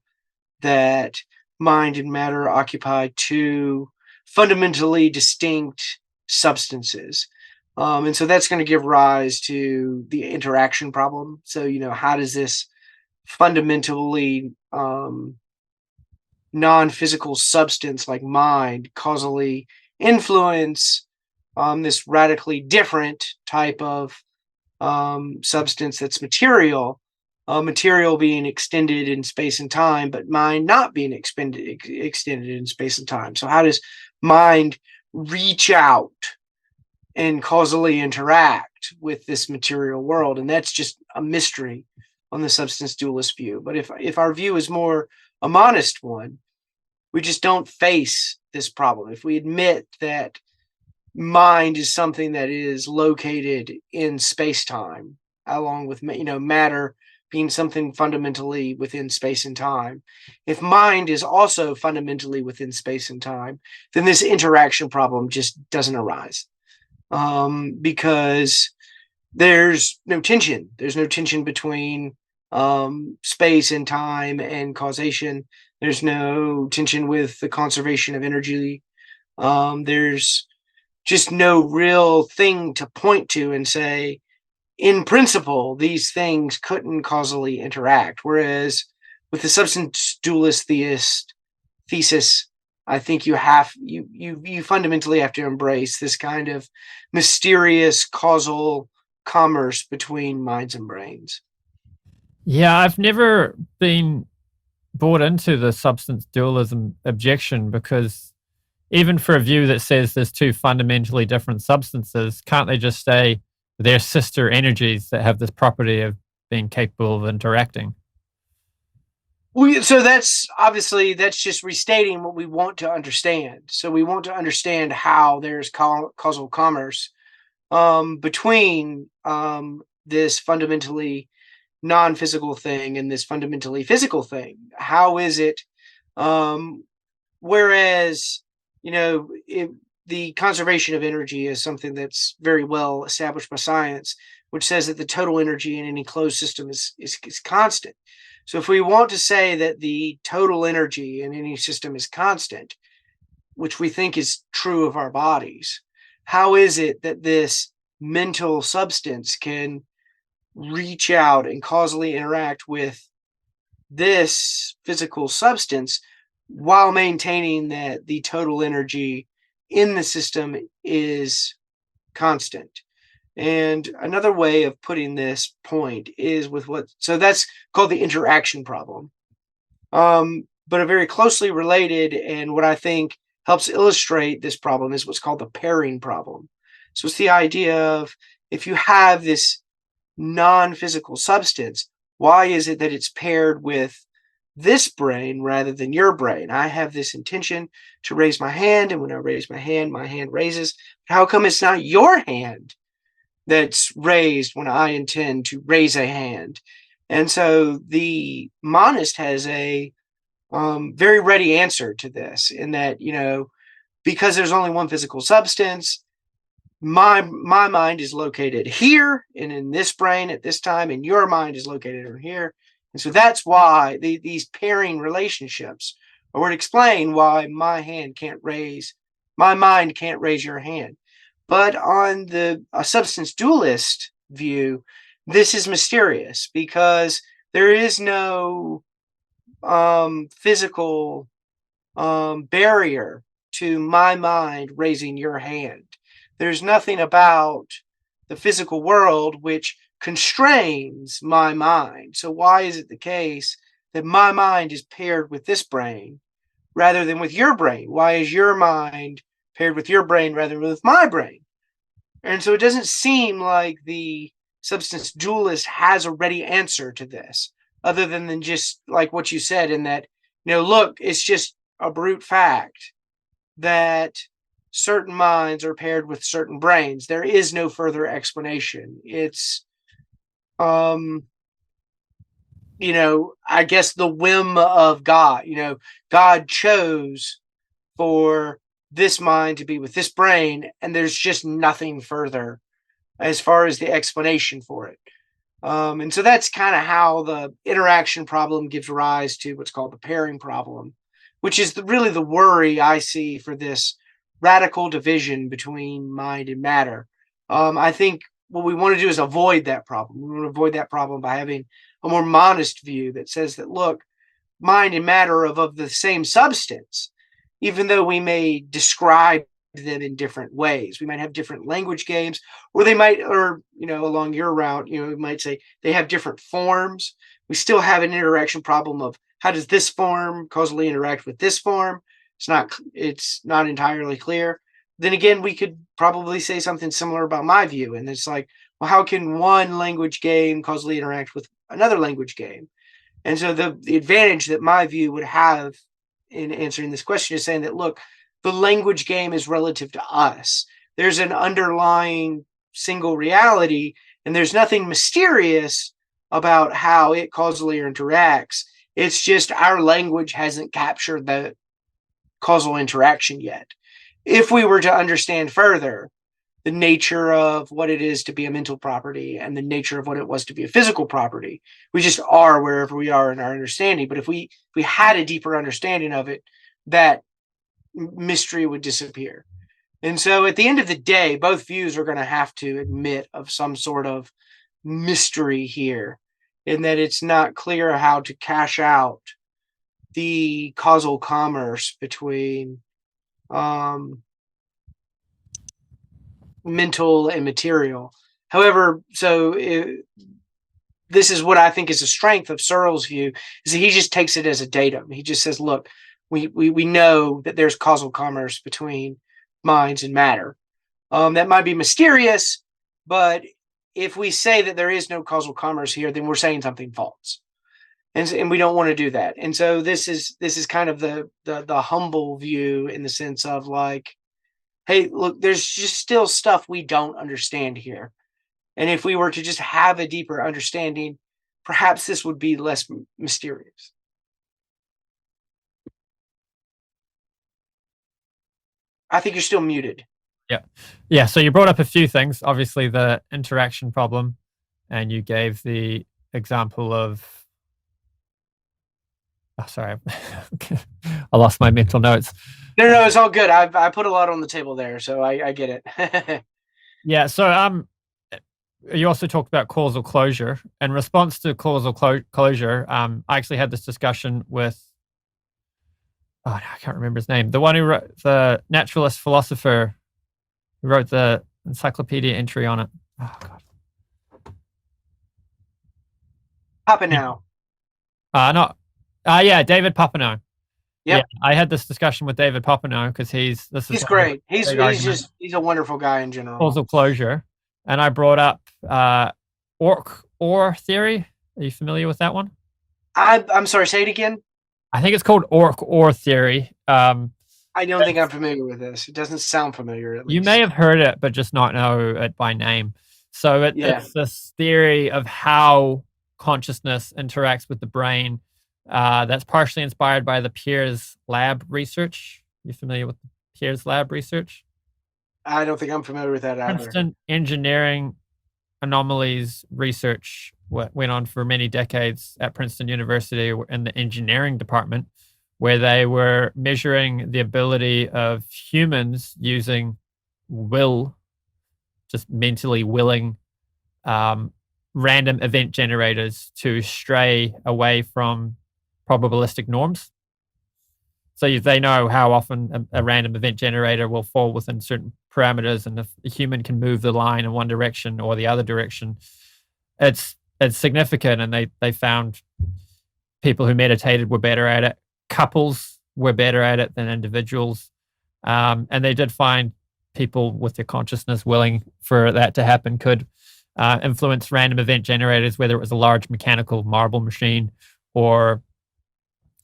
that mind and matter occupy two fundamentally distinct substances. And so that's going to give rise to the interaction problem. So, how does this fundamentally non-physical substance like mind causally influence this radically different type of substance that's material, material being extended in space and time, but mind not being extended in space and time. So how does mind reach out and causally interact with this material world? And that's just a mystery on the substance dualist view. But if our view is more a monist one, we just don't face this problem. If we admit that mind is something that is located in space-time, along with matter being something fundamentally within space and time, if mind is also fundamentally within space and time, then this interaction problem just doesn't arise, because there's no tension. There's no tension between space and time and causation. There's no tension with the conservation of energy. There's just no real thing to point to and say, in principle, these things couldn't causally interact. Whereas with the substance dualist thesis, I think you fundamentally have to embrace this kind of mysterious causal commerce between minds and brains. Yeah, I've never been bought into the substance dualism objection, because even for a view that says there's two fundamentally different substances, can't they just say they're sister energies that have this property of being capable of interacting? So that's just restating what we want to understand. So we want to understand how there's causal commerce between this fundamentally non-physical thing and this fundamentally physical thing. How is it? Whereas, the conservation of energy is something that's very well established by science, which says that the total energy in any closed system is constant. So if we want to say that the total energy in any system is constant, which we think is true of our bodies, how is it that this mental substance can reach out and causally interact with this physical substance while maintaining that the total energy in the system is constant? And another way of putting this point is so that's called the interaction problem. But a very closely related, and what I think helps illustrate this problem, is what's called the pairing problem. So it's the idea of, if you have this non-physical substance, why is it that it's paired with this brain rather than your brain? I have this intention to raise my hand, and when I raise my hand raises. How come it's not your hand that's raised when I intend to raise a hand? And so the monist has a very ready answer to this, in that, because there's only one physical substance, my mind is located here and in this brain at this time, and your mind is located over here. And so that's why these pairing relationships would explain why my mind can't raise your hand. But on the substance dualist view, this is mysterious, because there is no physical barrier to my mind raising your hand. There's nothing about the physical world, which constrains my mind. So why is it the case that my mind is paired with this brain rather than with your brain? Why is your mind paired with your brain rather than with my brain? And so it doesn't seem like the substance dualist has a ready answer to this, other than just like what you said, in that, look, it's just a brute fact that certain minds are paired with certain brains. There is no further explanation. It's, I guess the whim of God. God chose for this mind to be with this brain, and there's just nothing further as far as the explanation for it. And so that's kind of how the interaction problem gives rise to what's called the pairing problem, which is really the worry I see for this radical division between mind and matter. I think what we want to do is avoid that problem. We want to avoid that problem by having a more monist view that says that, look, mind and matter are of the same substance, even though we may describe them in different ways. We might have different language games, or they might, along your route, we might say they have different forms. We still have an interaction problem of how does this form causally interact with this form? It's not entirely clear. Then again, we could probably say something similar about my view. And it's like, well, how can one language game causally interact with another language game? And so the advantage that my view would have in answering this question is saying that, look, the language game is relative to us. There's an underlying single reality, and there's nothing mysterious about how it causally interacts. It's just our language hasn't captured the causal interaction yet. If we were to understand further the nature of what it is to be a mental property and the nature of what it was to be a physical property, we just are wherever we are in our understanding. But if we had a deeper understanding of it, that mystery would disappear. And so at the end of the day, both views are going to have to admit of some sort of mystery here, in that it's not clear how to cash out the causal commerce between mental and material. However, this is what I think is a strength of Searle's view, is that he just takes it as a datum. He just says, look, we know that there's causal commerce between minds and matter. That might be mysterious, but if we say that there is no causal commerce here, then we're saying something false. And we don't want to do that. And so this is kind of the humble view, in the sense of like, hey, look, there's just still stuff we don't understand here. And if we were to just have a deeper understanding, perhaps this would be less mysterious. I think you're still muted. Yeah. So you brought up a few things. Obviously, the interaction problem, and you gave the example of. Oh, sorry, I lost my mental notes. No, it's all good. I put a lot on the table there, so I get it. Yeah. So you also talked about causal closure. In response to causal closure, I actually had this discussion with. Oh, no, I can't remember his name. The one who wrote the naturalist philosopher who wrote the encyclopedia entry on it. Oh, God. Papineau. Yeah, David Papineau. Yep. Yeah, I had this discussion with David Papineau because he's great. He's a wonderful guy in general. Causal closure. And I brought up OR theory. Are you familiar with that one? I'm sorry, say it again. I think it's called OR theory. I don't think I'm familiar with this. It doesn't sound familiar, at least. You may have heard it, but just not know it by name. So it's this theory of how consciousness interacts with the brain that's partially inspired by the Peirce lab research. You familiar with the Peirce lab research? I don't think I'm familiar with that either. Princeton engineering anomalies research went on for many decades at Princeton University in the engineering department, where they were measuring the ability of humans using will, just mentally willing random event generators to stray away from probabilistic norms. they know how often a random event generator will fall within certain parameters, and if a human can move the line in one direction or the other direction, it's significant. And they found people who meditated were better at it. Couples were better at it than individuals. And they did find people with their consciousness willing for that to happen could influence random event generators, whether it was a large mechanical marble machine or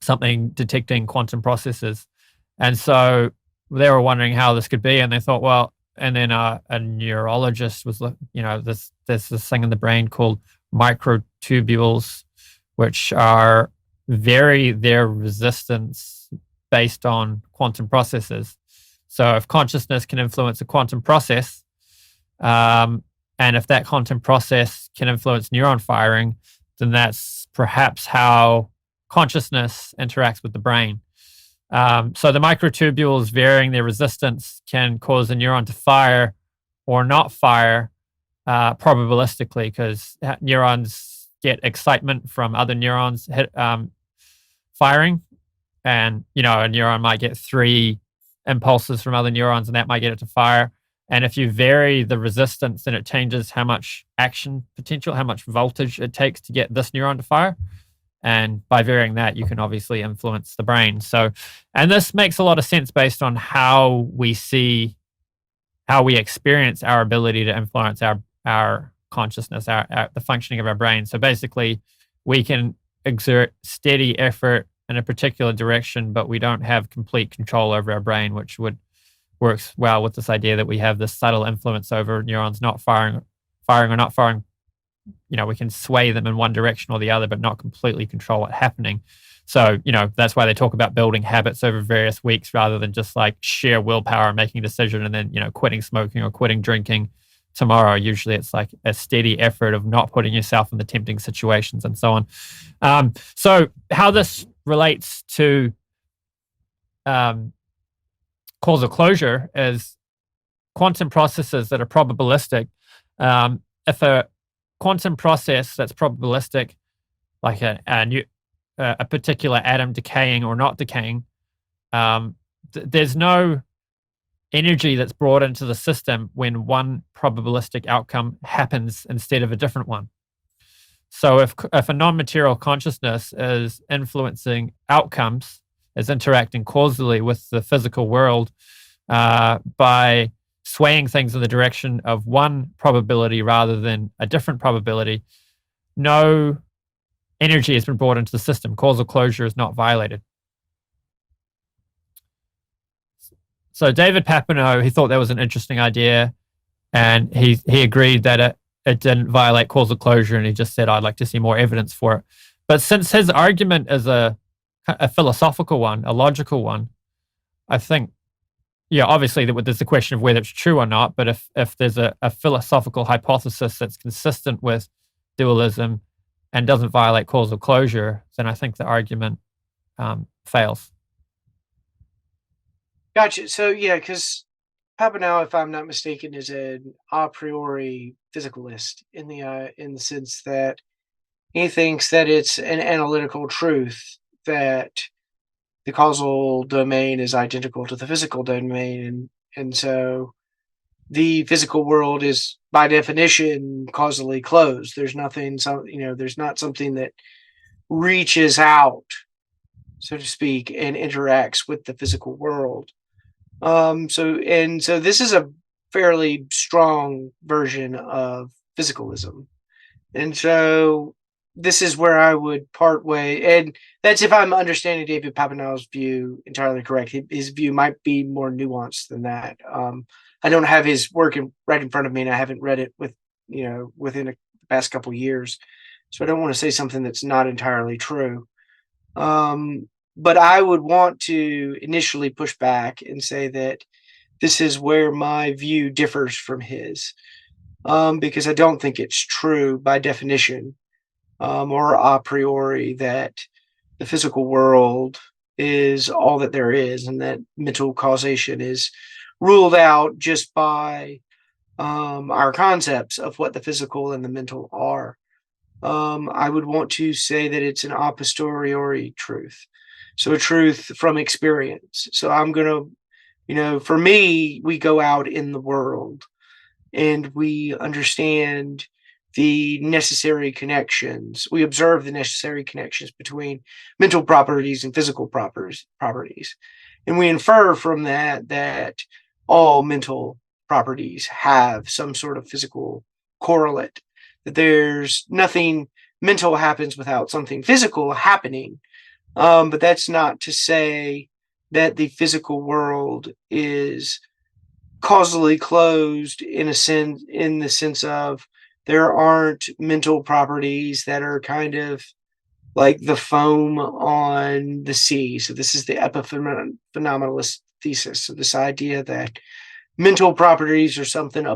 something detecting quantum processes. And so they were wondering how this could be, and they thought, well, and then a neurologist was, there's this thing in the brain called microtubules, which vary their resistance based on quantum processes. So if consciousness can influence a quantum process, and if that quantum process can influence neuron firing, then that's perhaps how consciousness interacts with the brain. So the microtubules varying their resistance can cause a neuron to fire or not fire probabilistically, because neurons get excitement from other neurons firing. And, a neuron might get 3 impulses from other neurons, and that might get it to fire. And if you vary the resistance, then it changes how much action potential, how much voltage it takes to get this neuron to fire. And by varying that, you can obviously influence the brain. So, and this makes a lot of sense based on how we experience our ability to influence our consciousness, the functioning of our brain. So basically, we can exert steady effort in a particular direction, but we don't have complete control over our brain, which works well with this idea that we have this subtle influence over neurons not firing or not firing. We can sway them in one direction or the other, but not completely control what's happening. So, that's why they talk about building habits over various weeks rather than just like sheer willpower and making a decision and then, quitting smoking or quitting drinking tomorrow. Usually it's like a steady effort of not putting yourself in the tempting situations and so on. So how this relates to causal closure is quantum processes that are probabilistic. If a quantum process that's probabilistic, like a particular atom decaying or not decaying, there's no energy that's brought into the system when one probabilistic outcome happens instead of a different one. So if a non-material consciousness is influencing outcomes, is interacting causally with the physical world by swaying things in the direction of one probability rather than a different probability, no energy has been brought into the system. Causal closure is not violated. So David Papineau, he thought that was an interesting idea, and he agreed that it didn't violate causal closure, and he just said, I'd like to see more evidence for it. But since his argument is a philosophical one, a logical one, I think, obviously there's the question of whether it's true or not, but if there's a philosophical hypothesis that's consistent with dualism and doesn't violate causal closure, then I think the argument fails. Gotcha. So because Papineau, if I'm not mistaken, is an a priori physicalist in the sense that he thinks that it's an analytical truth that the causal domain is identical to the physical domain, and so the physical world is by definition causally closed. There's nothing, there's not something that reaches out, so to speak, and interacts with the physical world. So this is a fairly strong version of physicalism. And so this is where I would part way. And that's if I'm understanding David Papineau's view entirely correct. His view might be more nuanced than that. I don't have his work right in front of me, and I haven't read it within the past couple of years. So I don't want to say something that's not entirely true. But I would want to initially push back and say that this is where my view differs from his, because I don't think it's true by definition or a priori that the physical world is all that there is, and that mental causation is ruled out just by our concepts of what the physical and the mental are. I would want to say that it's an a posteriori truth. So a truth from experience. So I'm going to, for me, we go out in the world and we understand the necessary connections. We observe the necessary connections between mental properties and physical properties. And we infer from that all mental properties have some sort of physical correlate, that there's nothing mental happens without something physical happening. But that's not to say that the physical world is causally closed in the sense of there aren't mental properties that are kind of like the foam on the sea. So this is the epiphenomenalist thesis. So this idea that mental properties are something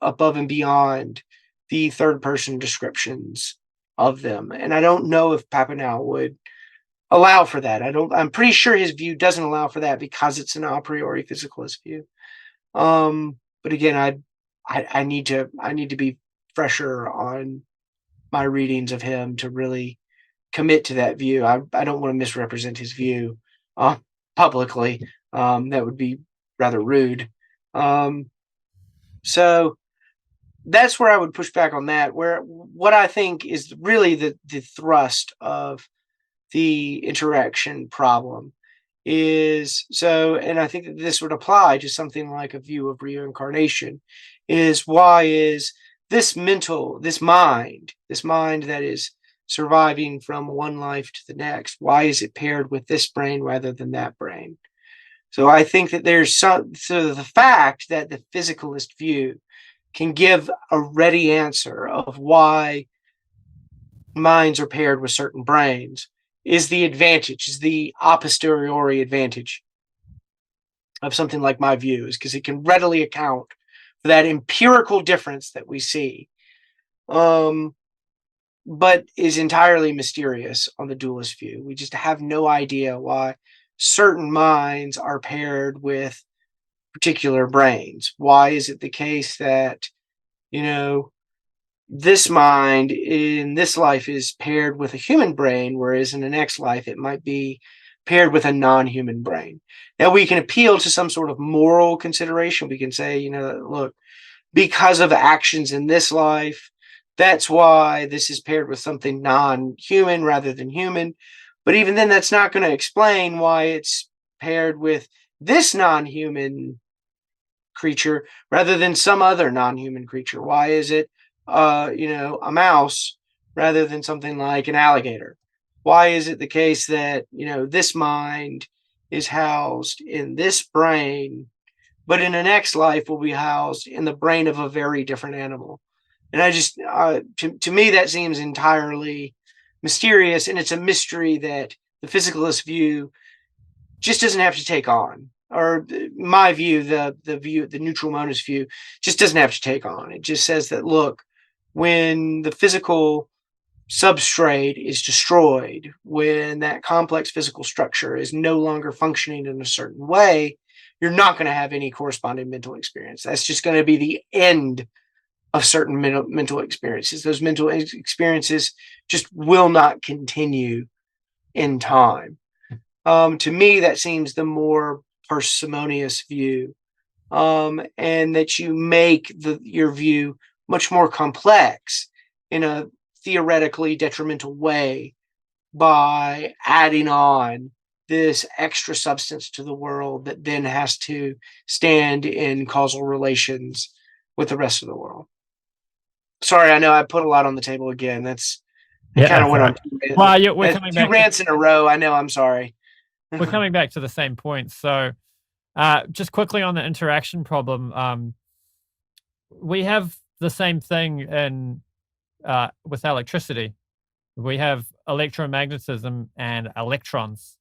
above and beyond the third person descriptions of them. And I don't know if Papineau would allow for that. I'm pretty sure his view doesn't allow for that because it's an a priori physicalist view. But again, I need to be fresher on my readings of him to really commit to that view. I don't want to misrepresent his view publicly. That would be rather rude. So that's where I would push back on that, where what I think is really the thrust of the interaction problem is, and I think that this would apply to something like a view of reincarnation, is why is this mind that is surviving from one life to the next, why is it paired with this brain rather than that brain? So I think that the fact that the physicalist view can give a ready answer of why minds are paired with certain brains is the advantage, is the a posteriori advantage of something like my views, because it can readily account for that empirical difference that we see, but is entirely mysterious on the dualist view. We just have no idea why certain minds are paired with particular brains. Why is it the case that, this mind in this life is paired with a human brain, whereas in the next life it might be paired with a non-human brain? Now we can appeal to some sort of moral consideration. We can say, look, because of actions in this life, that's why this is paired with something non-human rather than human. But even then, that's not going to explain why it's paired with this non-human creature rather than some other non-human creature. Why is it a mouse rather than something like an alligator? Why is it the case that, this mind is housed in this brain, but in the next life will be housed in the brain of a very different animal? And I just, to me, that seems entirely mysterious. And it's a mystery that the physicalist view just doesn't have to take on. Or my view, the neutral monist view, just doesn't have to take on. It just says that, look, when the physical substrate is destroyed, when that complex physical structure is no longer functioning in a certain way, you're not going to have any corresponding mental experience. That's just going to be the end of certain mental experiences. Those mental experiences just will not continue in time. To me, that seems the more parsimonious view, and that you make your view much more complex in a theoretically detrimental way by adding on this extra substance to the world that then has to stand in causal relations with the rest of the world. Sorry, I know I put a lot on the table again. I kind of went on two rants in a row. I know, I'm sorry. We're coming back to the same point. So just quickly on the interaction problem, we have the same thing with electricity. We have electromagnetism and electrons,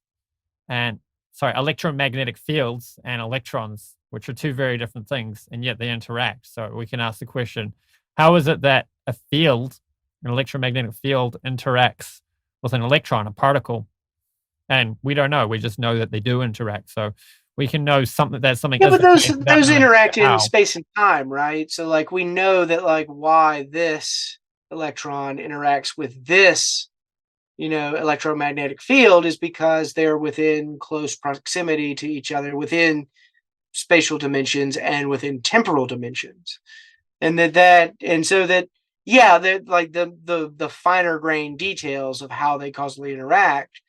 electromagnetic fields and electrons, which are two very different things, and yet they interact. So we can ask the question, how is it that an electromagnetic field interacts with an electron, a particle? And we don't know. We just know that they do interact. So we can know something. Yeah, but those interact in space and time, right? So like we know that like why this electron interacts with this electromagnetic field is because they're within close proximity to each other within spatial dimensions and within temporal dimensions. And that like the finer grained details of how they causally interact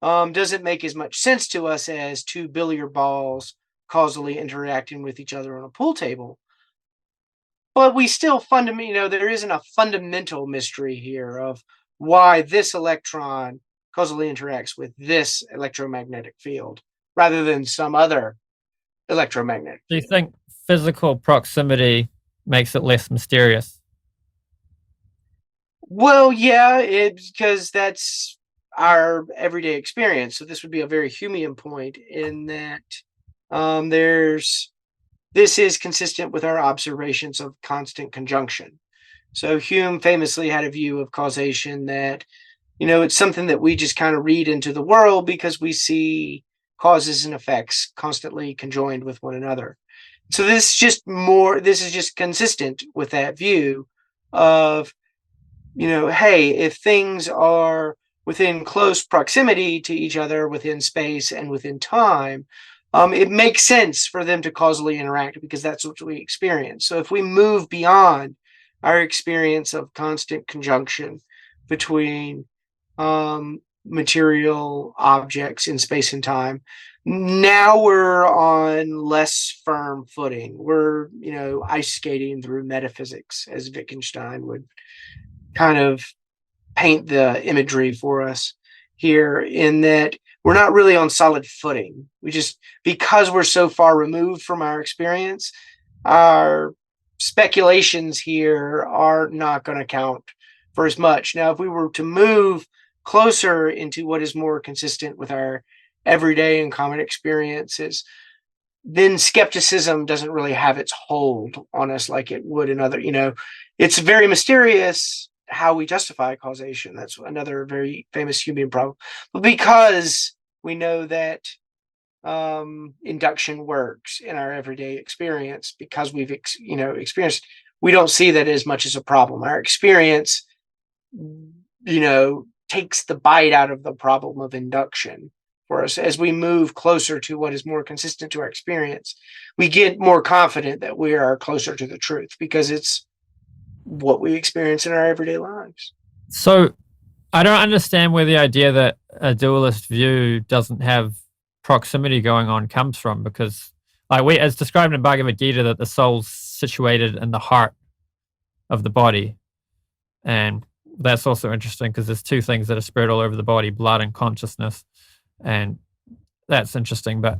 doesn't make as much sense to us as two billiard balls causally interacting with each other on a pool table. But we still there isn't a fundamental mystery here of why this electron causally interacts with this electromagnetic field rather than some other electromagnetic Do you field. think physical proximity makes it less mysterious? Well, yeah, because that's our everyday experience. So this would be a very Humean point in that this is consistent with our observations of constant conjunction. So Hume famously had a view of causation that, it's something that we just kind of read into the world because we see causes and effects constantly conjoined with one another. So this is just consistent with that view of, hey, if things are within close proximity to each other within space and within time, it makes sense for them to causally interact because that's what we experience. So if we move beyond our experience of constant conjunction between material objects in space and time, now we're on less firm footing. We're, ice skating through metaphysics, as Wittgenstein would kind of paint the imagery for us here, in that we're not really on solid footing. Because we're so far removed from our experience, our speculations here are not going to count for as much. Now, if we were to move closer into what is more consistent with our everyday and common experiences, then skepticism doesn't really have its hold on us like it would in other, it's very mysterious how we justify causation. That's another very famous Humean problem. But because we know that induction works in our everyday experience, because we've experienced, we don't see that as much as a problem. Our experience takes the bite out of the problem of induction for us. As we move closer to what is more consistent to our experience, we get more confident that we are closer to the truth because it's what we experience in our everyday lives. So I don't understand where the idea that a dualist view doesn't have proximity going on comes from, because as described in Bhagavad Gita, that the soul's situated in the heart of the body. And that's also interesting because there's two things that are spread all over the body, blood and consciousness. And that's interesting. But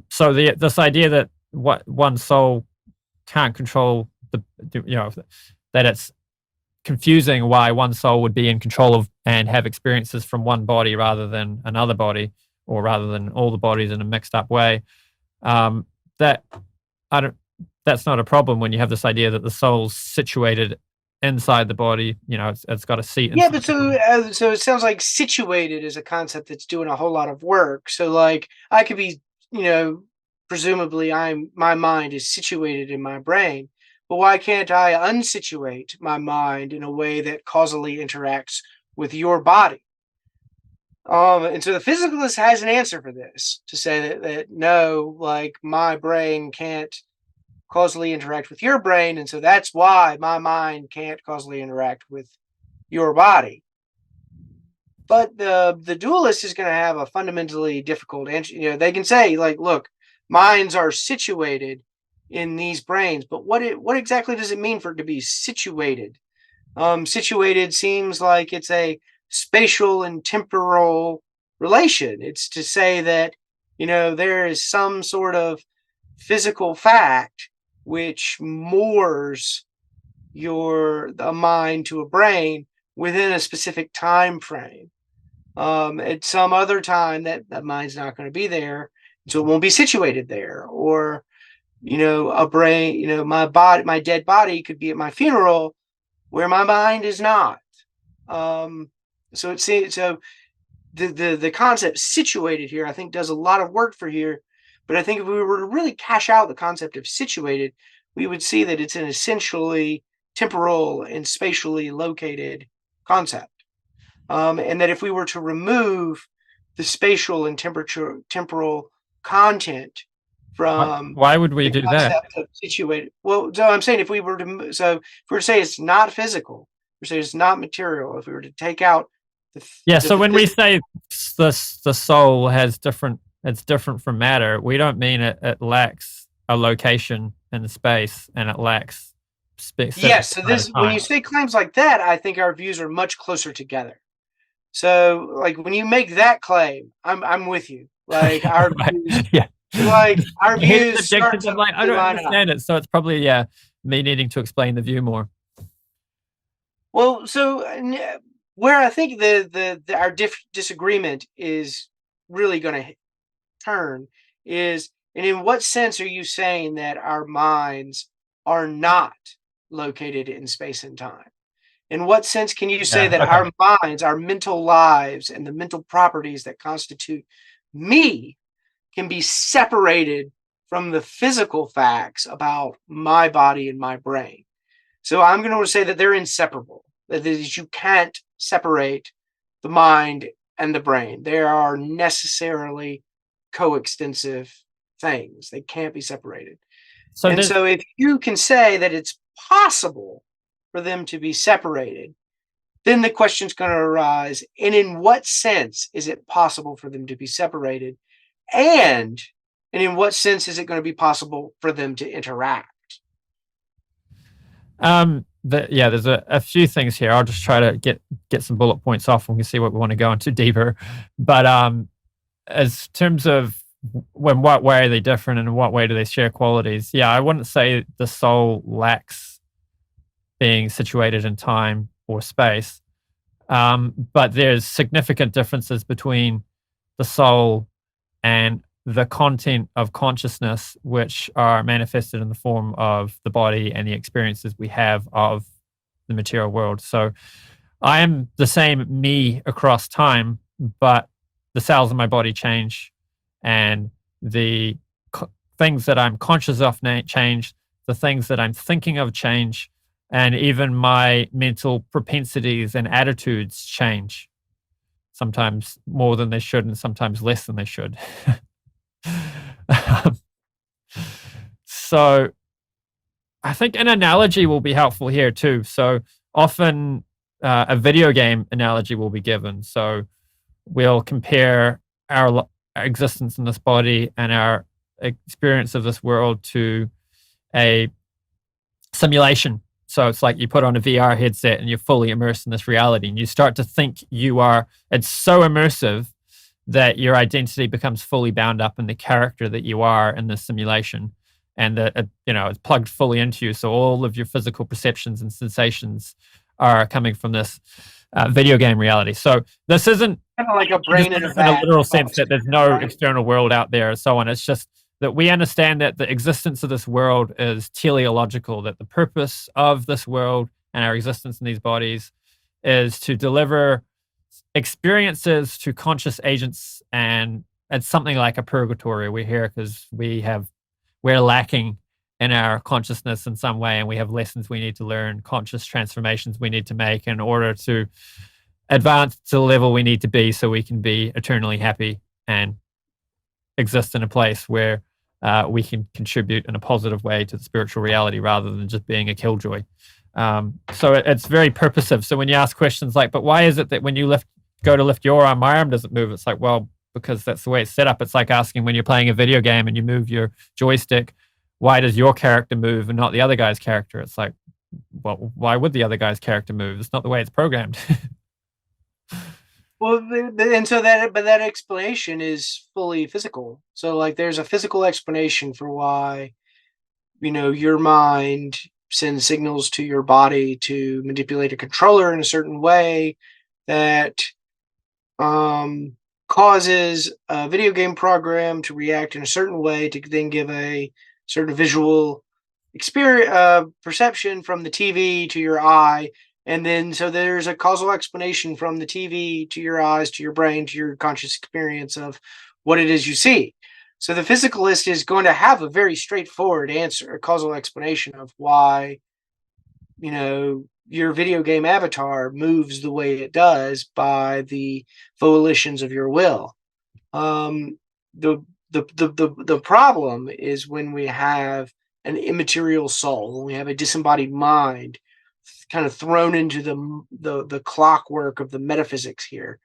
so this idea that one soul can't control that it's confusing why one soul would be in control of and have experiences from one body rather than another body, or rather than all the bodies in a mixed up way. That's not a problem when you have this idea that the soul's situated inside the body. It's got a seat. Yeah, but so it sounds like situated is a concept that's doing a whole lot of work. So like I could be, presumably my mind is situated in my brain, but why can't I unsituate my mind in a way that causally interacts with your body? And so the physicalist has an answer for this, to say that no, like my brain can't causally interact with your brain, and so that's why my mind can't causally interact with your body. But the dualist is going to have a fundamentally difficult answer. They can say, like, look, minds are situated in these brains, but what exactly does it mean for it to be situated? Situated seems like it's a spatial and temporal relation. It's to say that, there is some sort of physical fact which moors a mind to a brain within a specific time frame. At some other time that mind's not going to be there, so it won't be situated there. Or, a brain, my dead body could be at my funeral where my mind is not. So the concept situated here, I think, does a lot of work for here. But I think if we were to really cash out the concept of situated, we would see that it's an essentially temporal and spatially located concept. and that if we were to remove the spatial and temporal content from Why would we the do that? concept of situated. Well, so I'm saying if we were to say it's not physical, we say it's not material. If we were to take out so when we say the soul has it's different from matter, we don't mean it lacks a location in the space and it lacks space. Yes. So when you say claims like that, I think our views are much closer together. So like when you make that claim, I'm with you. Like our views, like our views start to I don't understand it, so it's probably me needing to explain the view more. Well, so where I think our disagreement is really going to turn is, and in what sense are you saying that our minds are not located in space and time? In what sense can you say that our minds, our mental lives, and the mental properties that constitute me can be separated from the physical facts about my body and my brain? So I'm going to say that they're inseparable, that you can't separate the mind and the brain. They are necessarily coextensive things. They can't be separated. So if you can say that it's possible for them to be separated, then the question's going to arise, and in what sense is it possible for them to be separated? And in what sense is it going to be possible for them to interact? There's a few things here. I'll just try to get some bullet points off, and we can see what we want to go into deeper. But as terms of what way are they different, and in what way do they share qualities? I wouldn't say the soul lacks being situated in time or space, but there's significant differences between the soul and the content of consciousness, which are manifested in the form of the body and the experiences we have of the material world. So I am the same me across time, but the cells in my body change, and the things that I'm conscious of change, the things that I'm thinking of change, and even my mental propensities and attitudes change. Sometimes more than they should, and sometimes less than they should. So I think an analogy will be helpful here too. So often a video game analogy will be given. So we'll compare our existence in this body and our experience of this world to a simulation. So it's like you put on a VR headset and you're fully immersed in this reality, and you start to think it's so immersive that your identity becomes fully bound up in the character that you are in this simulation, and that it's plugged fully into you. So all of your physical perceptions and sensations are coming from this video game reality. So this isn't kind of like a brain in a literal sense that there's no external world out there and so on. It's just that we understand that the existence of this world is teleological, that the purpose of this world and our existence in these bodies is to deliver experiences to conscious agents, and it's something like a purgatory. We're here because we're lacking in our consciousness in some way, and we have lessons we need to learn, conscious transformations we need to make in order to advance to the level we need to be, so we can be eternally happy and exist in a place where we can contribute in a positive way to the spiritual reality rather than just being a killjoy. So it's very purposive. So when you ask questions like, but why is it that when you go to lift your arm, my arm doesn't move? It's like, well, because that's the way it's set up. It's like asking when you're playing a video game and you move your joystick, why does your character move and not the other guy's character? It's like, well, why would the other guy's character move? It's not the way it's programmed. Well, that explanation is fully physical. So like there's a physical explanation for why, your mind sends signals to your body to manipulate a controller in a certain way that causes a video game program to react in a certain way to then give a certain visual experience, perception from the TV to your eye. And then, so there's a causal explanation from the TV to your eyes, to your brain, to your conscious experience of what it is you see. So the physicalist is going to have a very straightforward answer, a causal explanation of why, your video game avatar moves the way it does by the volitions of your will. The problem is when we have an immaterial soul, when we have a disembodied mind kind of thrown into the clockwork of the metaphysics here,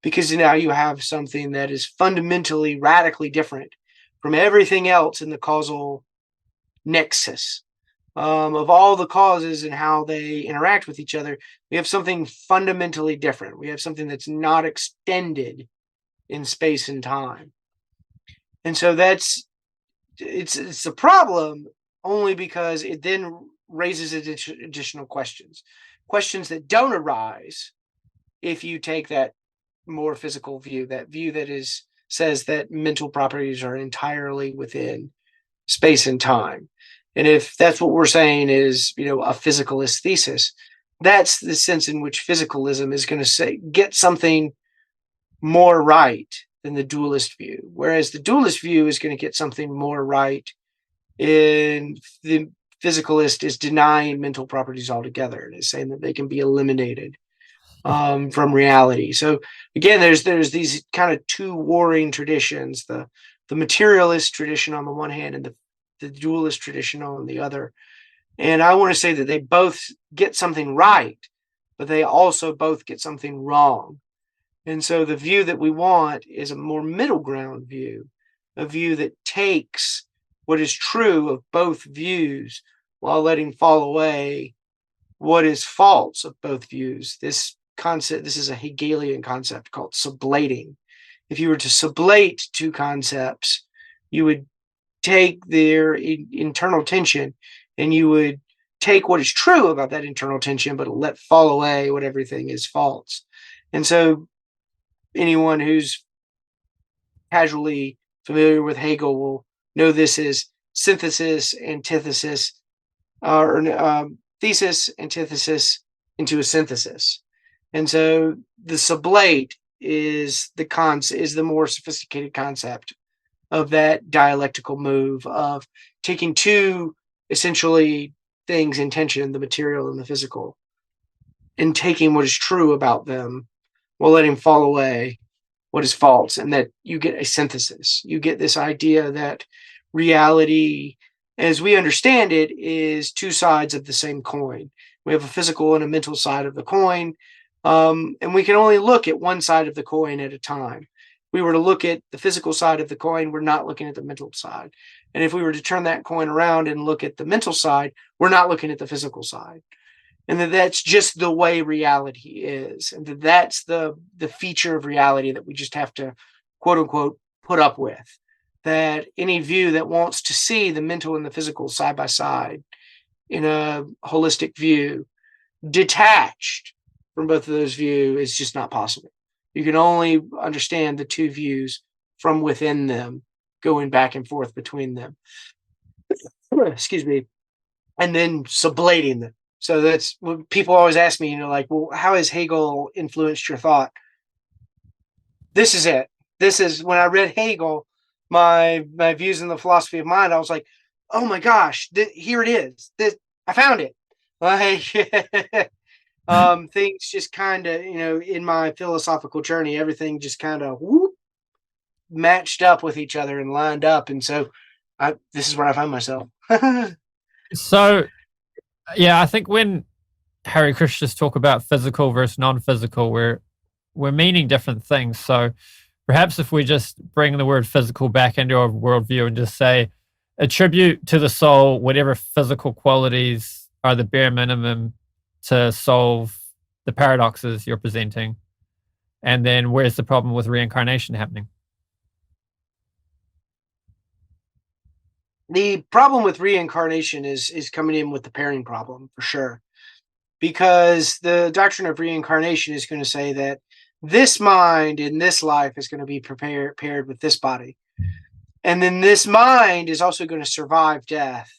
because now you have something that is fundamentally radically different from everything else in the causal nexus of all the causes and how they interact with each other. We have something fundamentally different. We have something that's not extended in space and time. And so it's a problem only because it then raises additional questions that don't arise if you take that more physical view, that view that says that mental properties are entirely within space and time. And if that's what we're saying is, a physicalist thesis, that's the sense in which physicalism is going to get something more right than the dualist view. Whereas the dualist view is going to get something more right in the physicalist is denying mental properties altogether and is saying that they can be eliminated from reality. So again, there's these kind of two warring traditions, the materialist tradition on the one hand and the dualist tradition on the other. And I want to say that they both get something right, but they also both get something wrong. And so the view that we want is a more middle ground view, a view that takes what is true of both views while letting fall away what is false of both views. This is a Hegelian concept called sublating. If you were to sublate two concepts, you would take their internal tension and you would take what is true about that internal tension, but let fall away what everything is false. And so anyone who's casually familiar with Hegel will know this is synthesis, antithesis, or thesis, antithesis into a synthesis. And so the sublate is the more sophisticated concept of that dialectical move of taking two essentially things in tension, the material and the physical, and taking what is true about them while letting fall away what is false, and that you get a synthesis. You get this idea that reality, as we understand it, is two sides of the same coin. We have a physical and a mental side of the coin, and we can only look at one side of the coin at a time. If we were to look at the physical side of the coin, we're not looking at the mental side. And if we were to turn that coin around and look at the mental side, we're not looking at the physical side. And that's just the way reality is. And that's the feature of reality that we just have to, quote unquote, put up with. That any view that wants to see the mental and the physical side by side in a holistic view, detached from both of those views, is just not possible. You can only understand the two views from within them, going back and forth between them. Excuse me. And then sublating them. So that's what people always ask me, well, how has Hegel influenced your thought? This is it. This is when I read Hegel, my views in the philosophy of mind, I was like, oh my gosh, here it is. I found it. Things just kind of, in my philosophical journey, everything just kind of matched up with each other and lined up. And so this is where I find myself. So, yeah, I think when Hare Krishnas talk about physical versus non-physical, we're meaning different things. So perhaps if we just bring the word physical back into our worldview and just say, attribute to the soul whatever physical qualities are the bare minimum to solve the paradoxes you're presenting. And then where's the problem with reincarnation happening? The problem with reincarnation is coming in with the pairing problem, for sure. Because the doctrine of reincarnation is going to say that this mind in this life is going to be paired with this body. And then this mind is also going to survive death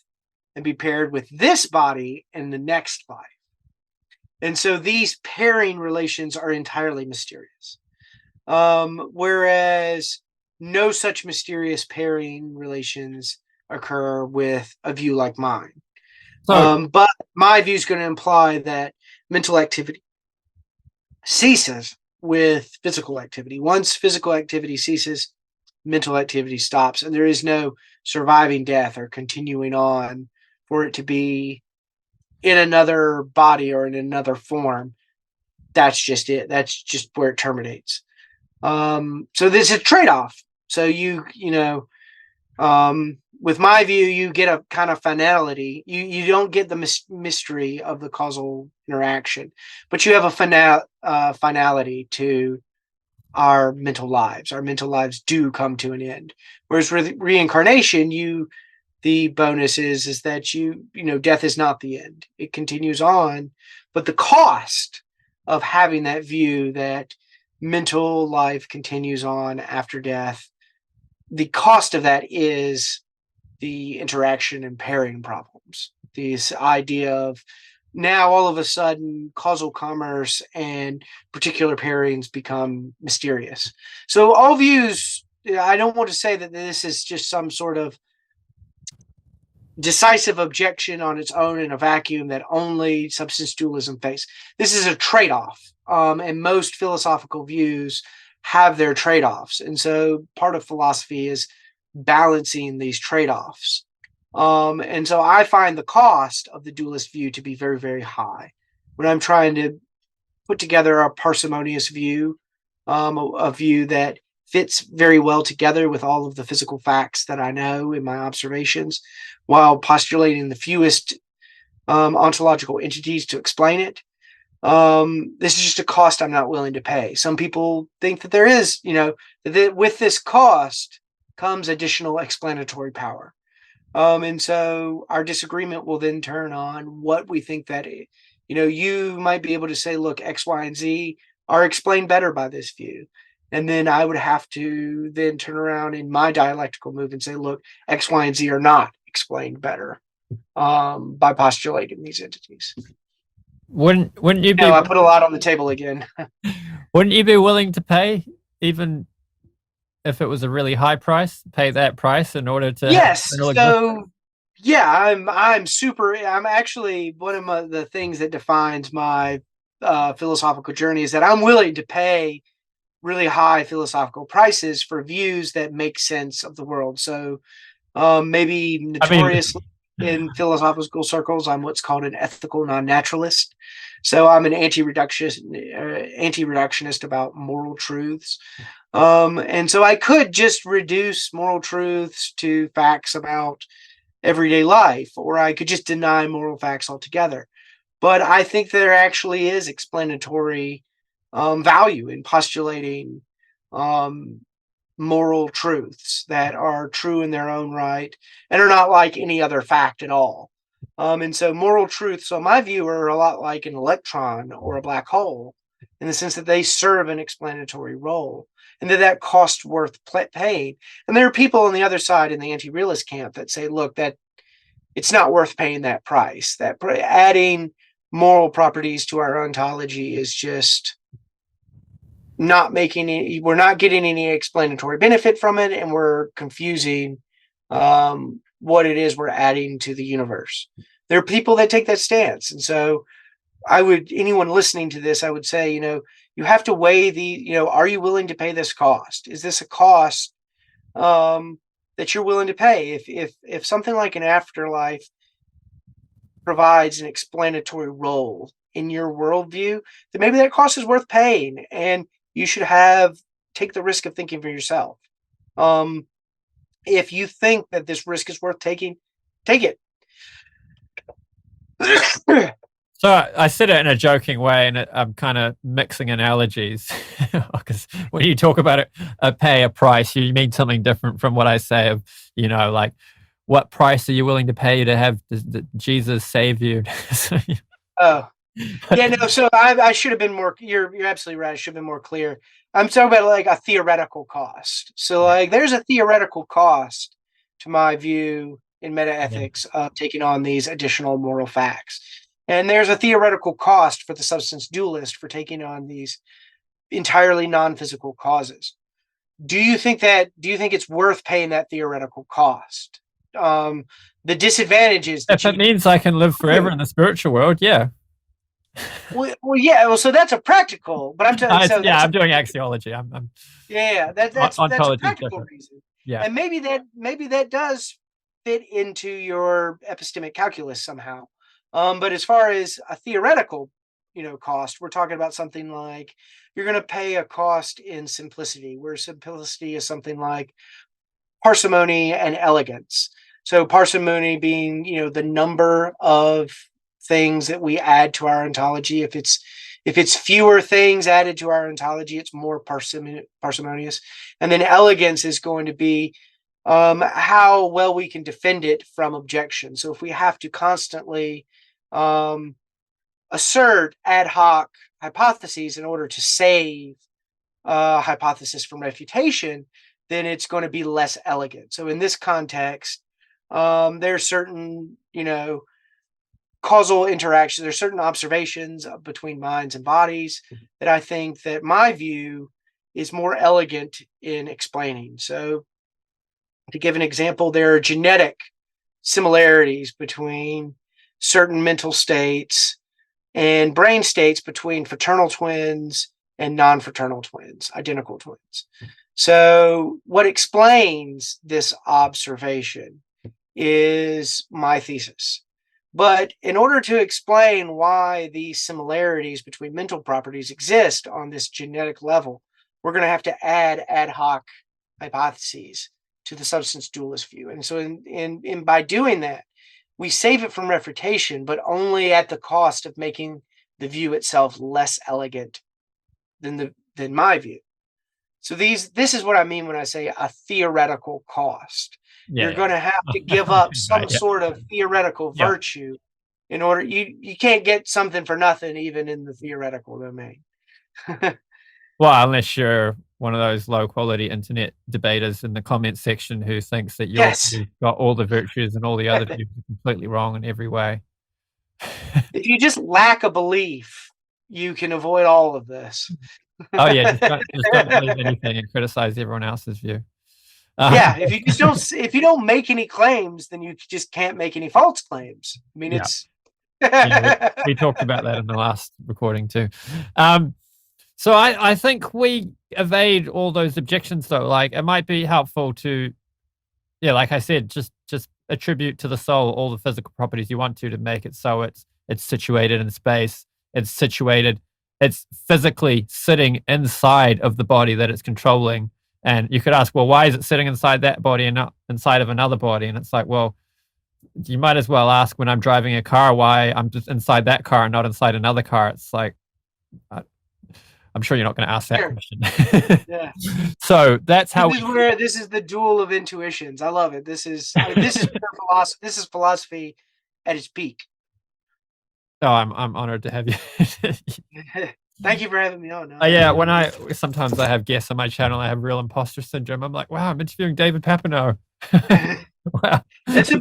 and be paired with this body in the next life. And so these pairing relations are entirely mysterious. Whereas no such mysterious pairing relations occur with a view like mine. But my view is going to imply that mental activity ceases with physical activity. Once physical activity ceases, mental activity stops, and there is no surviving death or continuing on for it to be in another body or in another form. That's just it. That's just where it terminates. So there's a trade-off. So with my view, you get a kind of finality. You don't get the mystery of the causal interaction, but you have a finality to our mental lives. Our mental lives do come to an end. Whereas with reincarnation, the bonus is that death is not the end. It continues on, but the cost of having that view that mental life continues on after death, the cost of that is the interaction and pairing problems. This idea of now all of a sudden causal commerce and particular pairings become mysterious. So all views, I don't want to say that this is just some sort of decisive objection on its own in a vacuum that only substance dualism face. This is a trade-off, and most philosophical views have their trade-offs. And so part of philosophy is balancing these trade-offs. And so I find the cost of the dualist view to be very, very high. When I'm trying to put together a parsimonious view, a view that fits very well together with all of the physical facts that I know in my observations, while postulating the fewest ontological entities to explain it. This is just a cost I'm not willing to pay. Some people think that there is, that with this cost comes additional explanatory power. And so our disagreement will then turn on what we think that is. You might be able to say, look, X, Y, and Z are explained better by this view. And then I would have to then turn around in my dialectical move and say, look, X, Y, and Z are not explained better by postulating these entities. Wouldn't you be? I put a lot on the table again. Wouldn't you be willing to pay, even if it was a really high price, pay that price in order to? Yes. So yeah, I'm actually one of the things that defines my philosophical journey is that I'm willing to pay really high philosophical prices for views that make sense of the world. So maybe notoriously in philosophical circles, I'm what's called an ethical non-naturalist. So I'm an anti-reductionist about moral truths. And so I could just reduce moral truths to facts about everyday life, or I could just deny moral facts altogether. But I think there actually is explanatory value in postulating moral truths that are true in their own right and are not like any other fact at all. And so moral truths, on my view, are a lot like an electron or a black hole in the sense that they serve an explanatory role and that costs worth paying. And there are people on the other side in the anti-realist camp that say, look, that it's not worth paying that price, that adding moral properties to our ontology is just not making any, we're not getting any explanatory benefit from it, and we're confusing what it is we're adding to the universe. There are people that take that stance. And so anyone listening to this, I would say, you have to weigh are you willing to pay this cost? Is this a cost that you're willing to pay? If something like an afterlife provides an explanatory role in your worldview, then maybe that cost is worth paying, and you should take the risk of thinking for yourself. If you think that this risk is worth taking, take it. So I said it in a joking way, and I'm kind of mixing analogies because when you talk about it, pay a price, you mean something different from what I say of, like, what price are you willing to pay to have Jesus save you? Oh, yeah, no. So I should have been more. You're absolutely right. I should have been more clear. I'm talking about like a theoretical cost. So like, there's a theoretical cost to my view in metaethics of taking on these additional moral facts. And there's a theoretical cost for the substance dualist for taking on these entirely non-physical causes. Do you think it's worth paying that theoretical cost? The disadvantage is that if it means I can live forever in the spiritual world, yeah. Well, yeah. Well, so that's a practical, but I'm telling. So Yeah, that's I'm doing axiology. I'm that's a ontology is practical different. reason, Yeah. and maybe that does fit into your epistemic calculus somehow. But as far as a theoretical, cost, we're talking about something like you're going to pay a cost in simplicity, where simplicity is something like parsimony and elegance. So parsimony being, the number of things that we add to our ontology. If it's fewer things added to our ontology, it's more parsimonious. And then elegance is going to be how well we can defend it from objection. So if we have to constantly assert ad hoc hypotheses in order to save hypothesis from refutation, then it's going to be less elegant. So in this context, there's certain, causal interactions. There's certain observations between minds and bodies that I think that my view is more elegant in explaining. So to give an example, there are genetic similarities between certain mental states and brain states between fraternal twins and non-fraternal twins, identical twins. So what explains this observation is my thesis. But in order to explain why these similarities between mental properties exist on this genetic level, we're going to have to add ad hoc hypotheses to the substance dualist view. And so in by doing that, we save it from refutation, but only at the cost of making the view itself less elegant than my view. So this is what I mean when I say a theoretical cost. You're going to have to give up some sort of theoretical virtue in order. You can't get something for nothing, even in the theoretical domain. Well, unless you're one of those low-quality internet debaters in the comment section who thinks that you've got all the virtues and all the other views are completely wrong in every way. If you just lack a belief, you can avoid all of this. Oh yeah, just don't believe anything and criticize everyone else's view. Yeah, if you don't make any claims, then you just can't make any false claims. I mean, it's. we talked about that in the last recording too. So I think we evade all those objections though. Like it might be helpful to, like I said, just attribute to the soul all the physical properties you want to make it so it's situated in space. It's physically sitting inside of the body that it's controlling. And you could ask, well, why is it sitting inside that body and not inside of another body? And it's like, well, you might as well ask when I'm driving a car why I'm just inside that car and not inside another car. It's like, I'm sure you're not going to ask that question. Yeah. So that's how this is the duel of intuitions. I love it. This is pure philosophy. This is philosophy at its peak. Oh, I'm honored to have you. Thank you for having me on. Yeah, sometimes I have guests on my channel, I have real imposter syndrome. I'm like, wow, I'm interviewing David Papineau. Wow. That's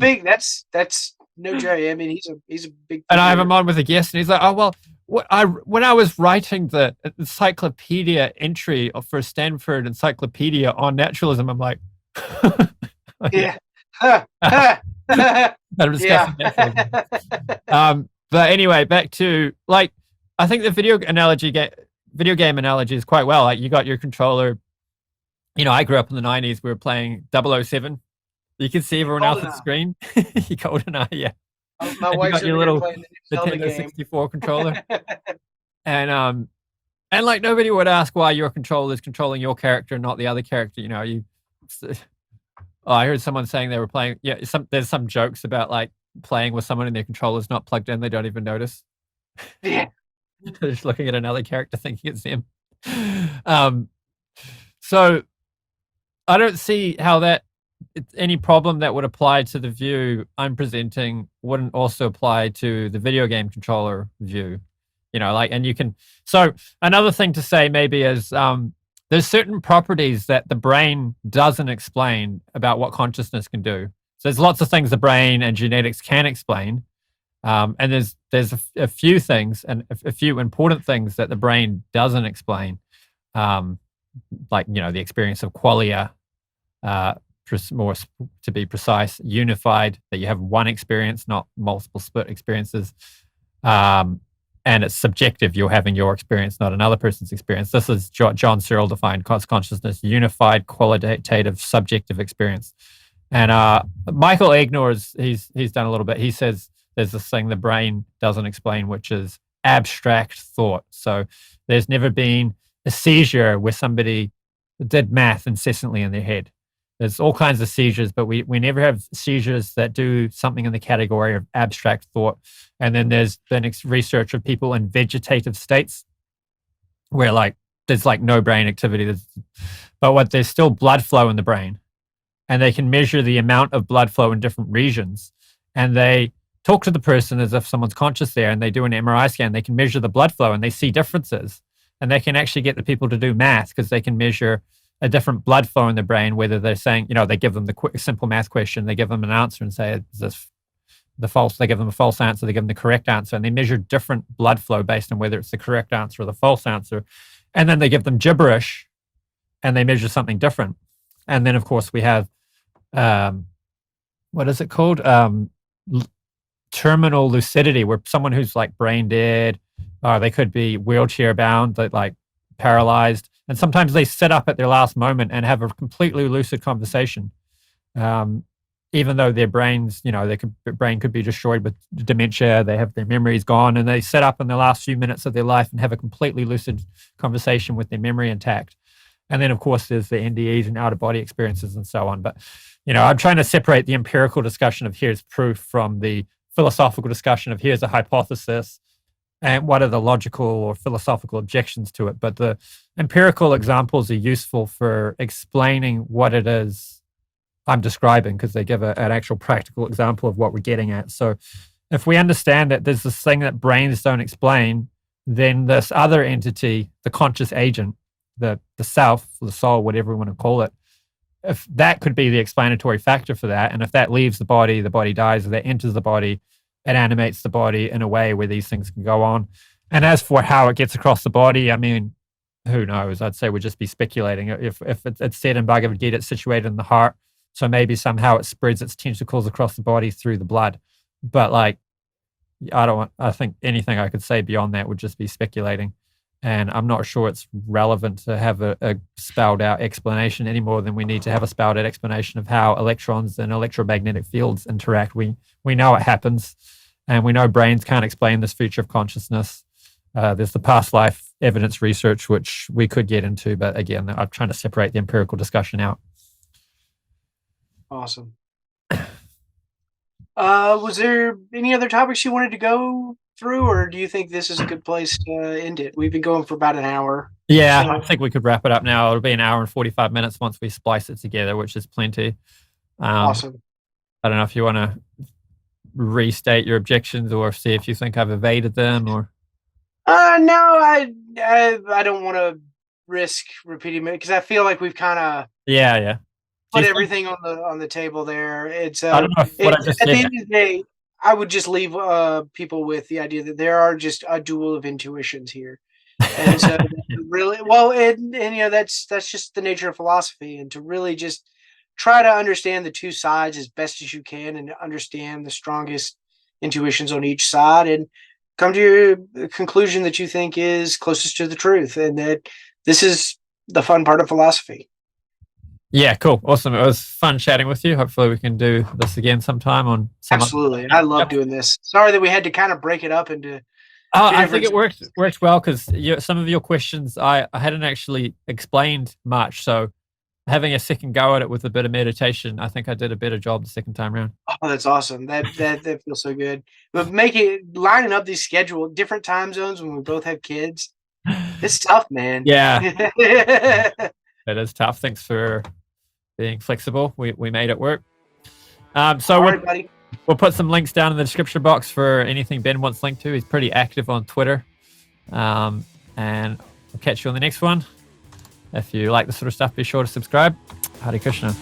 no joke. I mean, he's a big. And I have him on with a guest, and he's like, oh well, when I was writing the encyclopedia entry for Stanford Encyclopedia on naturalism, I'm like, yeah. I'm discussing naturalism. But anyway, back to I think the video game analogy is quite well. Like you got your controller. I grew up in the 90s. We were playing 007. You can see everyone else on the screen. You GoldenEye, yeah. My wife's got your little Nintendo 64 controller. And nobody would ask why your controller is controlling your character and not the other character. I heard someone saying they were playing. Yeah, there's some jokes about playing with someone and their controller's not plugged in. They don't even notice. Yeah. They're just looking at another character thinking it's them. So I don't see how any problem that would apply to the view I'm presenting wouldn't also apply to the video game controller view. And you can. So another thing to say maybe is there's certain properties that the brain doesn't explain about what consciousness can do. So there's lots of things the brain and genetics can explain. And there's a few things and a few important things that the brain doesn't explain. The experience of qualia, more to be precise, unified, that you have one experience, not multiple split experiences. and it's subjective. You're having your experience, not another person's experience. This is John Searle defined consciousness: unified, qualitative, subjective experience. And Michael ignores. He's done a little bit. He says there's this thing the brain doesn't explain, which is abstract thought. So there's never been a seizure where somebody did math incessantly in their head. There's all kinds of seizures, but we never have seizures that do something in the category of abstract thought. And then there's been research of people in vegetative states where there's no brain activity, but there's still blood flow in the brain, and they can measure the amount of blood flow in different regions. And they talk to the person as if someone's conscious there, and they do an MRI scan. They can measure the blood flow, and they see differences. And they can actually get the people to do math because they can measure a different blood flow in the brain, whether they're saying, they give them the simple math question, they give them an answer and say, is this the false? They give them a false answer, they give them the correct answer, and they measure different blood flow based on whether it's the correct answer or the false answer. And then they give them gibberish and they measure something different. And then, of course, we have, what is it called? Terminal lucidity, where someone who's brain dead, or they could be wheelchair bound, paralyzed. And sometimes they sit up at their last moment and have a completely lucid conversation, even though their brains, their brain could be destroyed with dementia. They have their memories gone, and they sit up in the last few minutes of their life and have a completely lucid conversation with their memory intact. And then, of course, there's the NDEs and out-of-body experiences and so on. But, I'm trying to separate the empirical discussion of here's proof from the philosophical discussion of here's a hypothesis and what are the logical or philosophical objections to it. But the empirical examples are useful for explaining what it is I'm describing, because they give an actual practical example of what we're getting at. So if we understand that there's this thing that brains don't explain, then this other entity, the conscious agent, the self, the soul, whatever we want to call it, if that could be the explanatory factor for that, and if that leaves the body dies, or that enters the body, it animates the body in a way where these things can go on. And as for how it gets across the body, I mean, who knows? I'd say we'd just be speculating. If it's said in Bhagavad Gita, it's situated in the heart, so maybe somehow it spreads its tentacles across the body through the blood. But I think anything I could say beyond that would just be speculating. And I'm not sure it's relevant to have a spelled out explanation any more than we need to have a spelled out explanation of how electrons and electromagnetic fields interact. We know it happens, and we know brains can't explain this feature of consciousness. There's the past life evidence research, which we could get into, but again, I'm trying to separate the empirical discussion out. Awesome. Was there any other topics you wanted to go through, or do you think this is a good place to end it? We've been going for about an hour. Yeah, I think we could wrap it up now. It'll be an hour and 45 minutes once we splice it together, which is plenty. Awesome. I don't know if you want to restate your objections or see if you think I've evaded them, or. No, I don't want to risk repeating it, because I feel like we've kind of put everything on the table there. It's I don't know if what I just at said. the end of the day, I would just leave people with the idea that there are just a duel of intuitions here, and so really, that's just the nature of philosophy, and to really just try to understand the two sides as best as you can, and understand the strongest intuitions on each side, and come to your conclusion that you think is closest to the truth, and that this is the fun part of philosophy. Yeah, cool. Awesome. It was fun chatting with you. Hopefully we can do this again sometime on some. Absolutely. I love doing this. Sorry that we had to kind of break it up into. I think it worked well, because some of your questions I hadn't actually explained much. So having a second go at it with a bit of meditation, I think I did a better job the second time around. Oh, that's awesome. That feels so good. But lining up these different time zones when we both have kids, it's tough, man. Yeah. It is tough. Thanks for being flexible. We made it work. Buddy. We'll put some links down in the description box for anything Ben wants linked to. He's pretty active on Twitter. And I'll catch you on the next one. If you like this sort of stuff, be sure to subscribe. Hare Krishna.